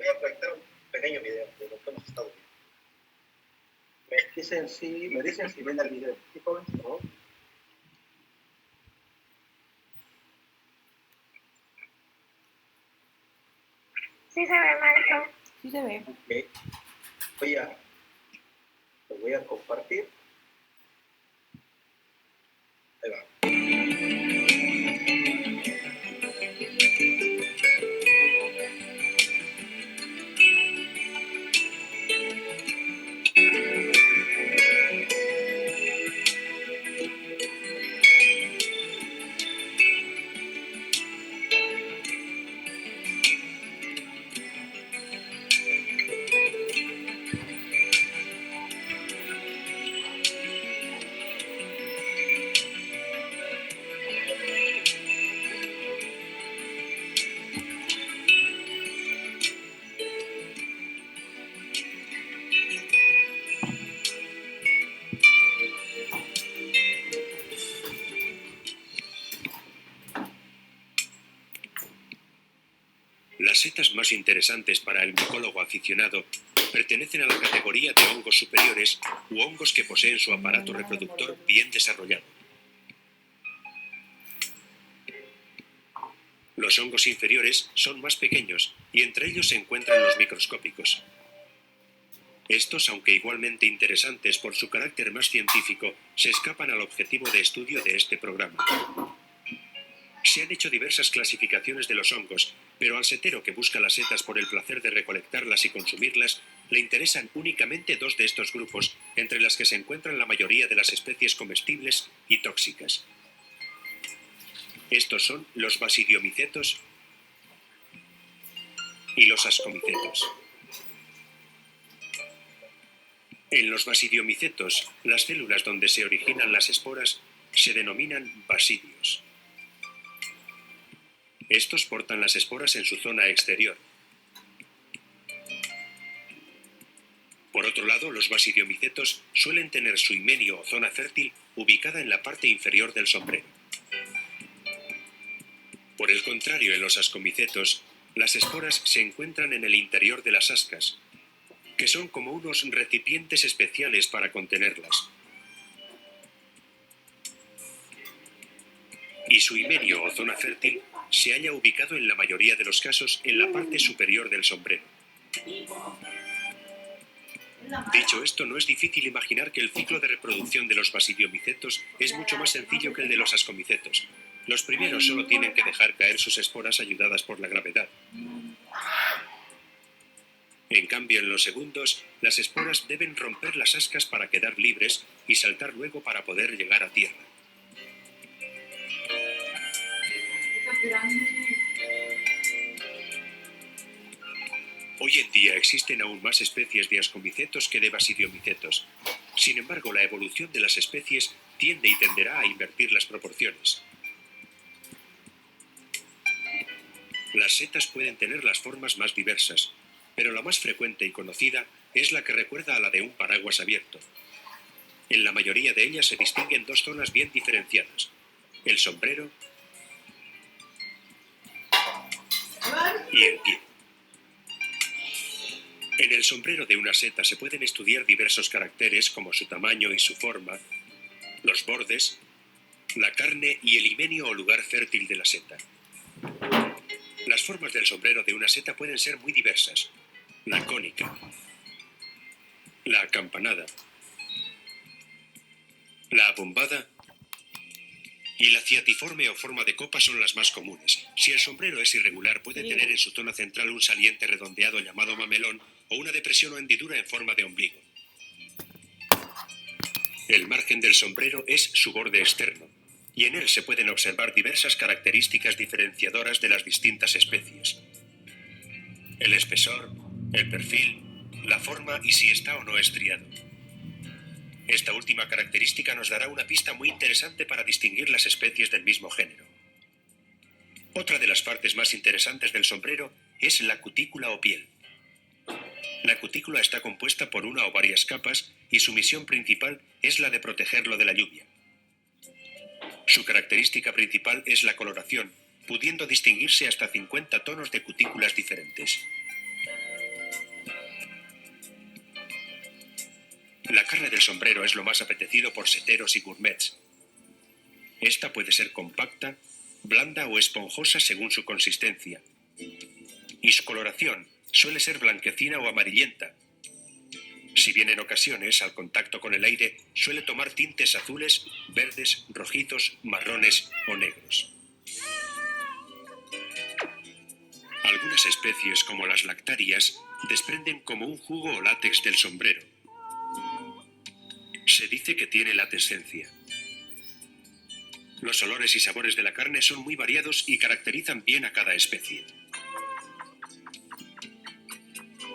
voy a proyectar un pequeño video de lo que hemos estado viendo. Me dicen si ven el video. ¿Sí, jóvenes, por favor? Sí se ve, maestro. Sí se ve. Ok. Lo voy a compartir. Ahí va. Las setas más interesantes para el micólogo aficionado pertenecen a la categoría de hongos superiores u hongos que poseen su aparato reproductor bien desarrollado. Los hongos inferiores son más pequeños y entre ellos se encuentran los microscópicos. Estos, aunque igualmente interesantes por su carácter más científico, se escapan al objetivo de estudio de este programa. Se han hecho diversas clasificaciones de los hongos, pero al setero que busca las setas por el placer de recolectarlas y consumirlas, le interesan únicamente dos de estos grupos, entre las que se encuentran la mayoría de las especies comestibles y tóxicas. Estos son los basidiomicetos y los ascomicetos. En los basidiomicetos, las células donde se originan las esporas se denominan basidios. Estos portan las esporas en su zona exterior. Por otro lado, los basidiomicetos suelen tener su himenio o zona fértil ubicada en la parte inferior del sombrero. Por el contrario, en los ascomicetos, las esporas se encuentran en el interior de las ascas, que son como unos recipientes especiales para contenerlas. Y su himenio o zona fértil se halla ubicado en la mayoría de los casos en la parte superior del sombrero. Dicho esto, no es difícil imaginar que el ciclo de reproducción de los basidiomicetos es mucho más sencillo que el de los ascomicetos. Los primeros solo tienen que dejar caer sus esporas ayudadas por la gravedad. En cambio, en los segundos, las esporas deben romper las ascas para quedar libres y saltar luego para poder llegar a tierra. Hoy en día existen aún más especies de ascomicetos que de basidiomicetos. Sin embargo, la evolución de las especies tiende y tenderá a invertir las proporciones. Las setas pueden tener las formas más diversas, pero la más frecuente y conocida es la que recuerda a la de un paraguas abierto. En la mayoría de ellas se distinguen dos zonas bien diferenciadas: el sombrero y el pie. En el sombrero de una seta se pueden estudiar diversos caracteres como su tamaño y su forma, los bordes, la carne y el himenio o lugar fértil de la seta. Las formas del sombrero de una seta pueden ser muy diversas: la cónica, la acampanada, la abombada y la ciatiforme o forma de copa son las más comunes. Si el sombrero es irregular, puede tener en su zona central un saliente redondeado llamado mamelón o una depresión o hendidura en forma de ombligo. El margen del sombrero es su borde externo, y en él se pueden observar diversas características diferenciadoras de las distintas especies: el espesor, el perfil, la forma y si está o no estriado. Esta última característica nos dará una pista muy interesante para distinguir las especies del mismo género. Otra de las partes más interesantes del sombrero es la cutícula o piel. La cutícula está compuesta por una o varias capas y su misión principal es la de protegerlo de la lluvia. Su característica principal es la coloración, pudiendo distinguirse hasta 50 tonos de cutículas diferentes. La carne del sombrero es lo más apetecido por seteros y gourmets. Esta puede ser compacta, blanda o esponjosa según su consistencia. Y su coloración suele ser blanquecina o amarillenta. Si bien en ocasiones, al contacto con el aire, suele tomar tintes azules, verdes, rojizos, marrones o negros. Algunas especies, como las lactarias, desprenden como un jugo o látex del sombrero. Se dice que tiene latexencia. Los olores y sabores de la carne son muy variados y caracterizan bien a cada especie.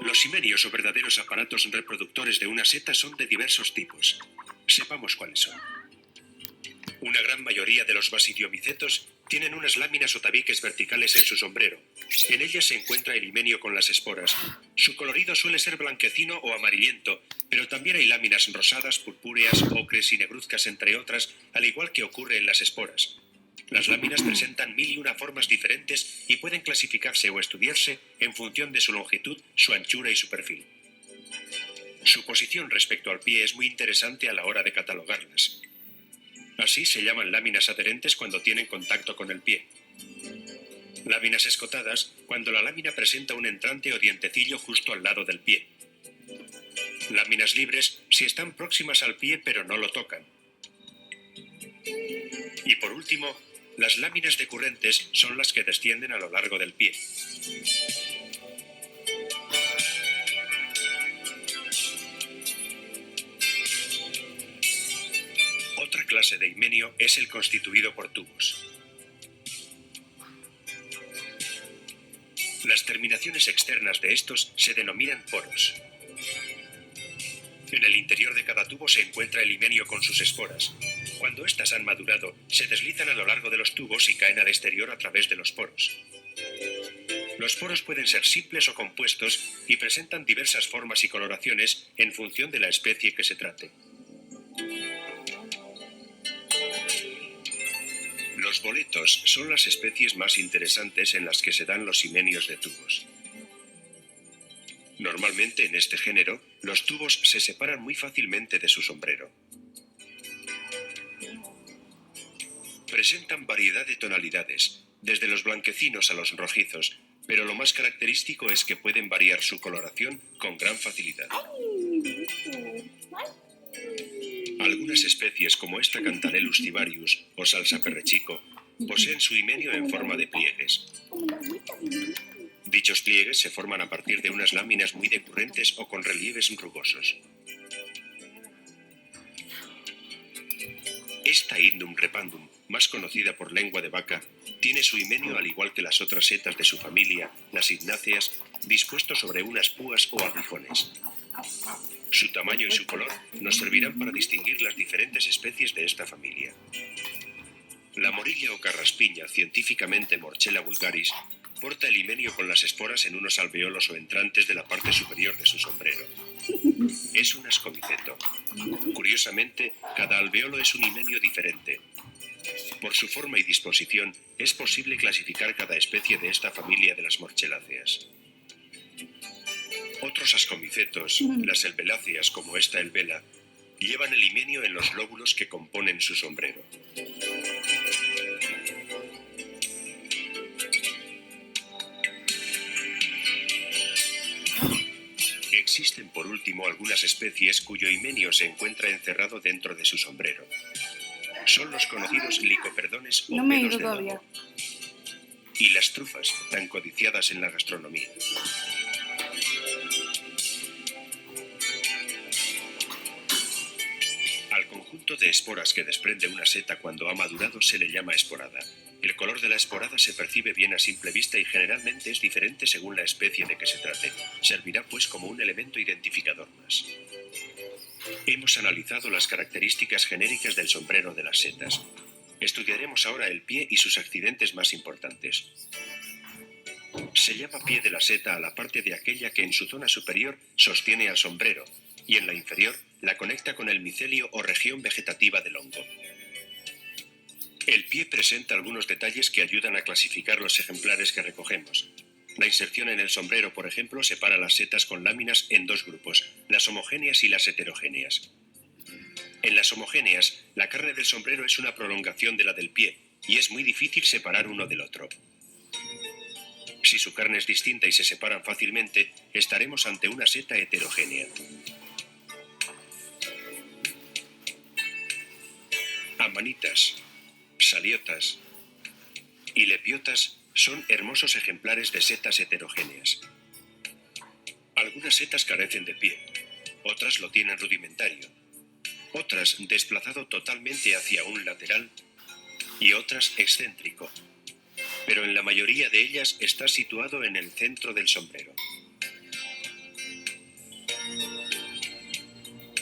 Los himenios o verdaderos aparatos reproductores de una seta son de diversos tipos. Sepamos cuáles son. Una gran mayoría de los basidiomicetos tienen unas láminas o tabiques verticales en su sombrero. En ellas se encuentra el himenio con las esporas. Su colorido suele ser blanquecino o amarillento, pero también hay láminas rosadas, purpúreas, ocres y negruzcas, entre otras, al igual que ocurre en las esporas. Las láminas presentan 1001 formas diferentes y pueden clasificarse o estudiarse en función de su longitud, su anchura y su perfil. Su posición respecto al pie es muy interesante a la hora de catalogarlas. Así se llaman láminas adherentes cuando tienen contacto con el pie. Láminas escotadas cuando la lámina presenta un entrante o dientecillo justo al lado del pie. Láminas libres si están próximas al pie pero no lo tocan. Y por último, las láminas decurrentes son las que descienden a lo largo del pie. Otra clase de himenio es el constituido por tubos. Las terminaciones externas de estos se denominan poros. En el interior de cada tubo se encuentra el himenio con sus esporas. Cuando éstas han madurado, se deslizan a lo largo de los tubos y caen al exterior a través de los poros. Los poros pueden ser simples o compuestos y presentan diversas formas y coloraciones en función de la especie que se trate. Los boletos son las especies más interesantes en las que se dan los himenios de tubos. Normalmente en este género, los tubos se separan muy fácilmente de su sombrero. Presentan variedad de tonalidades, desde los blanquecinos a los rojizos, pero lo más característico es que pueden variar su coloración con gran facilidad. Algunas especies, como esta Cantanellus cibarius o salsa perrechico, poseen su himenio en forma de pliegues. Dichos pliegues se forman a partir de unas láminas muy decurrentes o con relieves rugosos. Esta Indum repandum, más conocida por lengua de vaca, tiene su himenio al igual que las otras setas de su familia, las ignáceas, dispuesto sobre unas púas o aguijones. Su tamaño y su color nos servirán para distinguir las diferentes especies de esta familia. La morilla o carraspiña, científicamente Morchella vulgaris, porta el himenio con las esporas en unos alveolos o entrantes de la parte superior de su sombrero. Es un ascomiceto. Curiosamente, cada alveolo es un himenio diferente. Por su forma y disposición, es posible clasificar cada especie de esta familia de las morcheláceas. Otros ascomicetos, las elbeláceas como esta elbela, llevan el himenio en los lóbulos que componen su sombrero. Existen por último algunas especies cuyo himenio se encuentra encerrado dentro de su sombrero. Son los conocidos licoperdones o pelos de lobo y las trufas, tan codiciadas en la gastronomía. Al conjunto de esporas que desprende una seta cuando ha madurado se le llama esporada. El color de la esporada se percibe bien a simple vista y generalmente es diferente según la especie de que se trate. Servirá pues como un elemento identificador más. Hemos analizado las características genéricas del sombrero de las setas. Estudiaremos ahora el pie y sus accidentes más importantes. Se llama pie de la seta a la parte de aquella que en su zona superior sostiene al sombrero y en la inferior la conecta con el micelio o región vegetativa del hongo. El pie presenta algunos detalles que ayudan a clasificar los ejemplares que recogemos. La inserción en el sombrero, por ejemplo, separa las setas con láminas en dos grupos, las homogéneas y las heterogéneas. En las homogéneas, la carne del sombrero es una prolongación de la del pie y es muy difícil separar uno del otro. Si su carne es distinta y se separan fácilmente, estaremos ante una seta heterogénea. Amanitas, saliotas y lepiotas son hermosos ejemplares de setas heterogéneas. Algunas setas carecen de pie, otras lo tienen rudimentario, otras desplazado totalmente hacia un lateral y otras excéntrico, pero en la mayoría de ellas está situado en el centro del sombrero.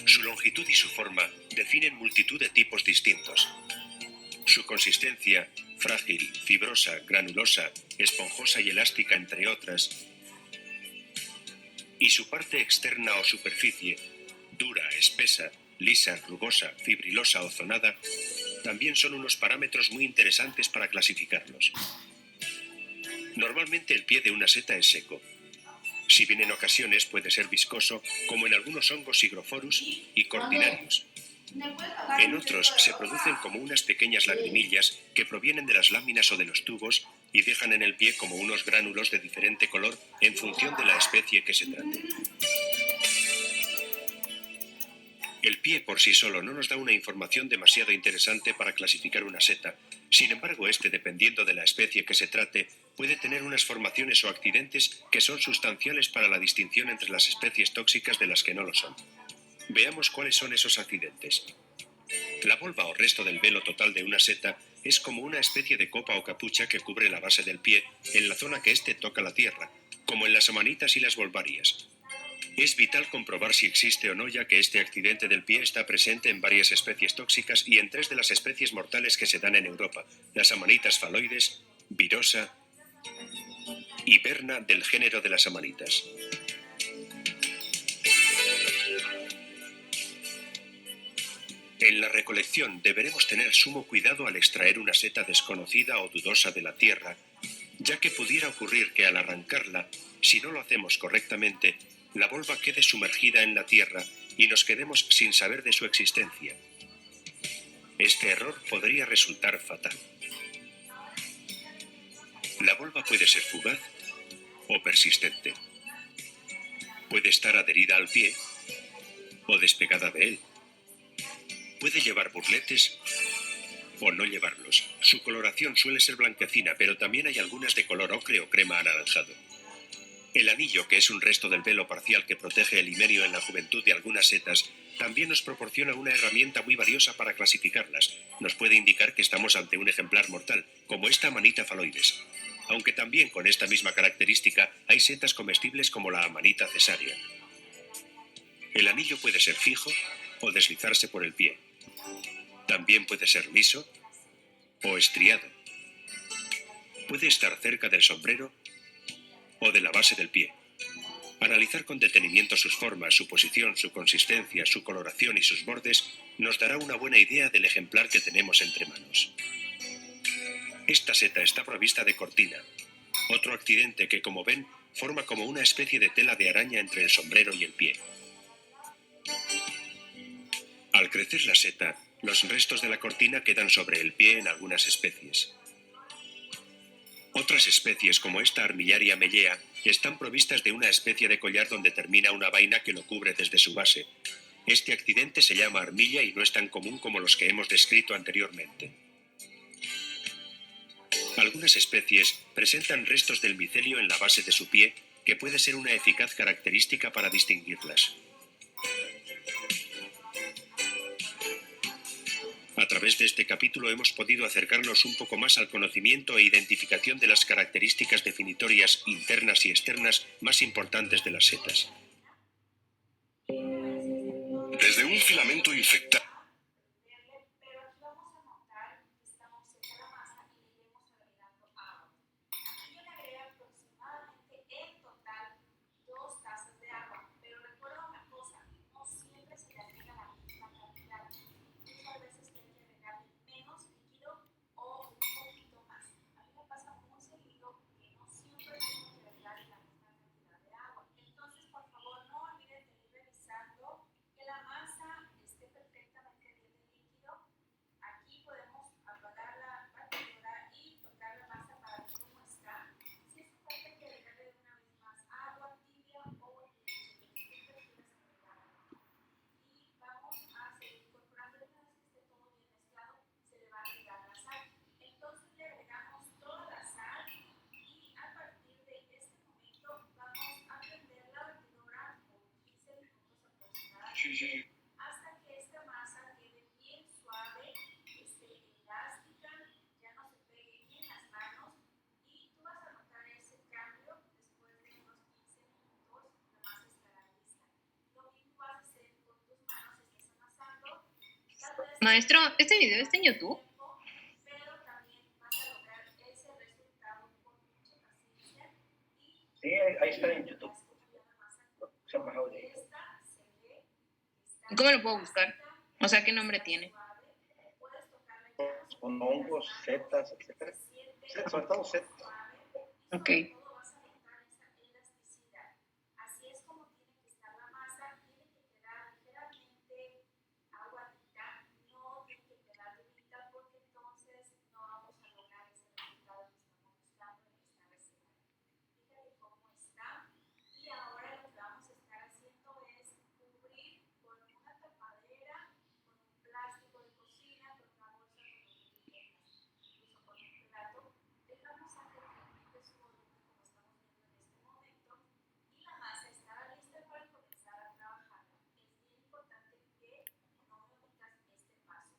Su longitud y su forma definen multitud de tipos distintos. Su consistencia, frágil, fibrosa, granulosa, esponjosa y elástica, entre otras, y su parte externa o superficie, dura, espesa, lisa, rugosa, fibrilosa o zonada, también son unos parámetros muy interesantes para clasificarlos. Normalmente el pie de una seta es seco. Si bien en ocasiones puede ser viscoso, como en algunos hongos Hygrophorus y Cortinarius. En otros se producen como unas pequeñas lagrimillas que provienen de las láminas o de los tubos y dejan en el pie como unos gránulos de diferente color en función de la especie que se trate. El pie por sí solo no nos da una información demasiado interesante para clasificar una seta. Sin embargo, este, dependiendo de la especie que se trate, puede tener unas formaciones o accidentes que son sustanciales para la distinción entre las especies tóxicas de las que no lo son. Veamos cuáles son esos accidentes. La volva o resto del velo total de una seta es como una especie de copa o capucha que cubre la base del pie en la zona que éste toca la tierra, como en las amanitas y las volvarias. Es vital comprobar si existe o no, ya que este accidente del pie está presente en varias especies tóxicas y en 3 de las especies mortales que se dan en Europa, las amanitas faloides, virosa y berna del género de las amanitas. En la recolección deberemos tener sumo cuidado al extraer una seta desconocida o dudosa de la tierra, ya que pudiera ocurrir que al arrancarla, si no lo hacemos correctamente, la volva quede sumergida en la tierra y nos quedemos sin saber de su existencia. Este error podría resultar fatal. La volva puede ser fugaz o persistente. Puede estar adherida al pie o despegada de él. Puede llevar burletes o no llevarlos. Su coloración suele ser blanquecina, pero también hay algunas de color ocre o crema anaranjado. El anillo, que es un resto del velo parcial que protege el himenio en la juventud de algunas setas, también nos proporciona una herramienta muy valiosa para clasificarlas. Nos puede indicar que estamos ante un ejemplar mortal, como esta amanita faloides. Aunque también con esta misma característica hay setas comestibles como la amanita cesárea. El anillo puede ser fijo o deslizarse por el pie. También puede ser liso o estriado. Puede estar cerca del sombrero o de la base del pie. Analizar con detenimiento sus formas, su posición, su consistencia, su coloración y sus bordes nos dará una buena idea del ejemplar que tenemos entre manos. Esta seta está provista de cortina, otro accidente que, como ven, forma como una especie de tela de araña entre el sombrero y el pie. Al crecer la seta, los restos de la cortina quedan sobre el pie en algunas especies. Otras especies, como esta Armillaria mellea, están provistas de una especie de collar donde termina una vaina que lo cubre desde su base. Este accidente se llama armilla y no es tan común como los que hemos descrito anteriormente. Algunas especies presentan restos del micelio en la base de su pie, que puede ser una eficaz característica para distinguirlas. A través de este capítulo hemos podido acercarnos un poco más al conocimiento e identificación de las características definitorias internas y externas más importantes de las setas. Desde un filamento infectado. hasta que esta masa quede bien suave, elástica, ya no se pegue en las manos y tú vas a notar ese cambio después de unos 15 minutos, la masa estará lista. Lo mismo vas a hacer con tus manos, estás amasando. Maestro, ¿este video está en YouTube? Pero también vas a lograr ese resultado con mucha paciencia. Sí, ahí está en YouTube. Se ha bajado de ahí. ¿Cómo lo puedo buscar? O sea, ¿qué nombre tiene? Con hongos, setas, etc. Sobre todo setas. Ok. Así es como tiene que estar la masa, tiene que quedar ligeramente aguadita, no tiene que quedar durita porque entonces no vamos a lograr ese resultado que estamos buscando en esta receta. Fíjate cómo está y ahora lo que vamos a estar haciendo es cubrir con una tapadera, con un plástico de cocina, con una bolsa con los ingredientes, incluso con un plato. Dejamos a que aumente su volumen como estamos viendo en este momento y la masa estará lista para comenzar a trabajarla. Es bien importante que no me omitas este paso.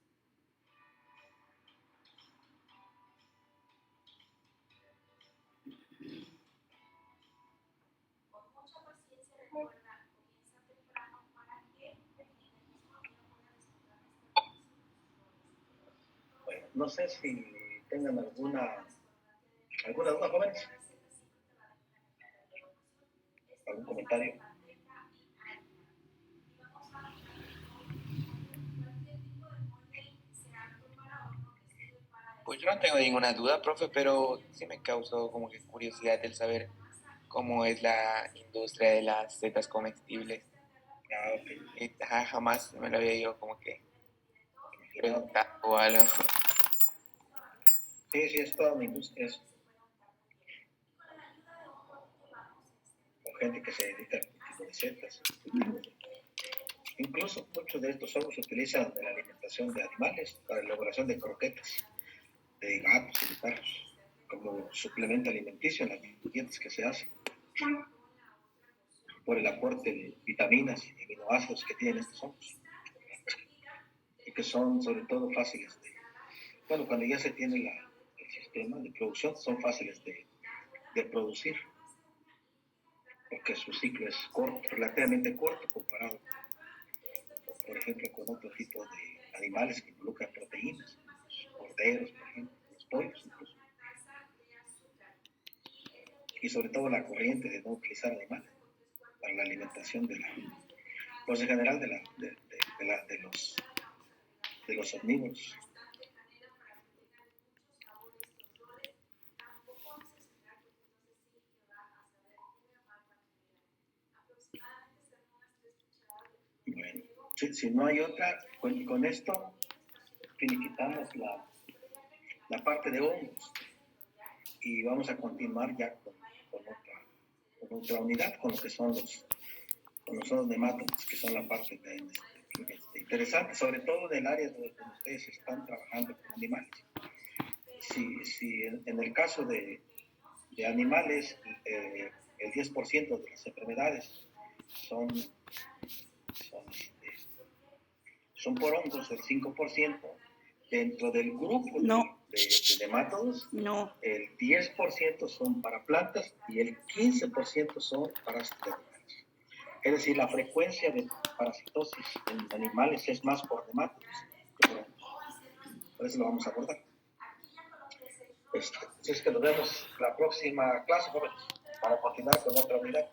Con mucha paciencia recuerda, comienza temprano para que en el mismo día puedas disfrutar de esta Bueno, no sé si tengan alguna duda, jóvenes. ¿Algún comentario? Pues yo no tengo ninguna duda, profe, pero sí me causó como que curiosidad el saber cómo es la industria de las setas comestibles. Jamás me lo había yo como que preguntado o algo. Sí, es toda una industria. Con gente que se dedica a cultivo de setas. Incluso muchos de estos hongos se utilizan en la alimentación de animales para la elaboración de croquetas, de gatos y de perros, como suplemento alimenticio en las dietas que se hacen, por el aporte de vitaminas y aminoácidos que tienen estos hongos, y que son sobre todo fáciles de, bueno, cuando ya se tiene el sistema de producción, son fáciles de producir, porque su ciclo es corto, relativamente corto comparado, por ejemplo, con otro tipo de animales que involucran proteínas, los corderos, por ejemplo, los pollos incluso. Y sobre todo la corriente de no utilizar animales para la alimentación pues en general de los omnívoros. Bueno, si no hay otra, con esto finiquitamos la parte de hongos y vamos a continuar ya con otra unidad, con lo que son los nematodos, que son la parte interesante, sobre todo del área donde ustedes están trabajando con animales. Si en el caso de animales, el 10% de las enfermedades son por hongos, el 5%. Dentro del grupo de nematodos, el 10% son para plantas y el 15% son parásitos de animales. Es decir, la frecuencia de parasitosis en animales es más por nematodos que por hongos. Por eso lo vamos a abordar. Entonces que nos vemos la próxima clase, jóvenes, para continuar con otra unidad.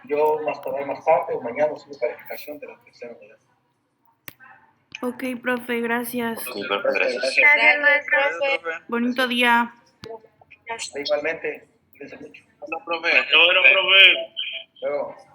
Yo más tarde o mañana subo calificación de la tercera unidad. Ok, profe, gracias. Gracias. Gracias, maestro. Bonito día. Igualmente, cuídense mucho. Hola, profe. Hola, profe. Luego.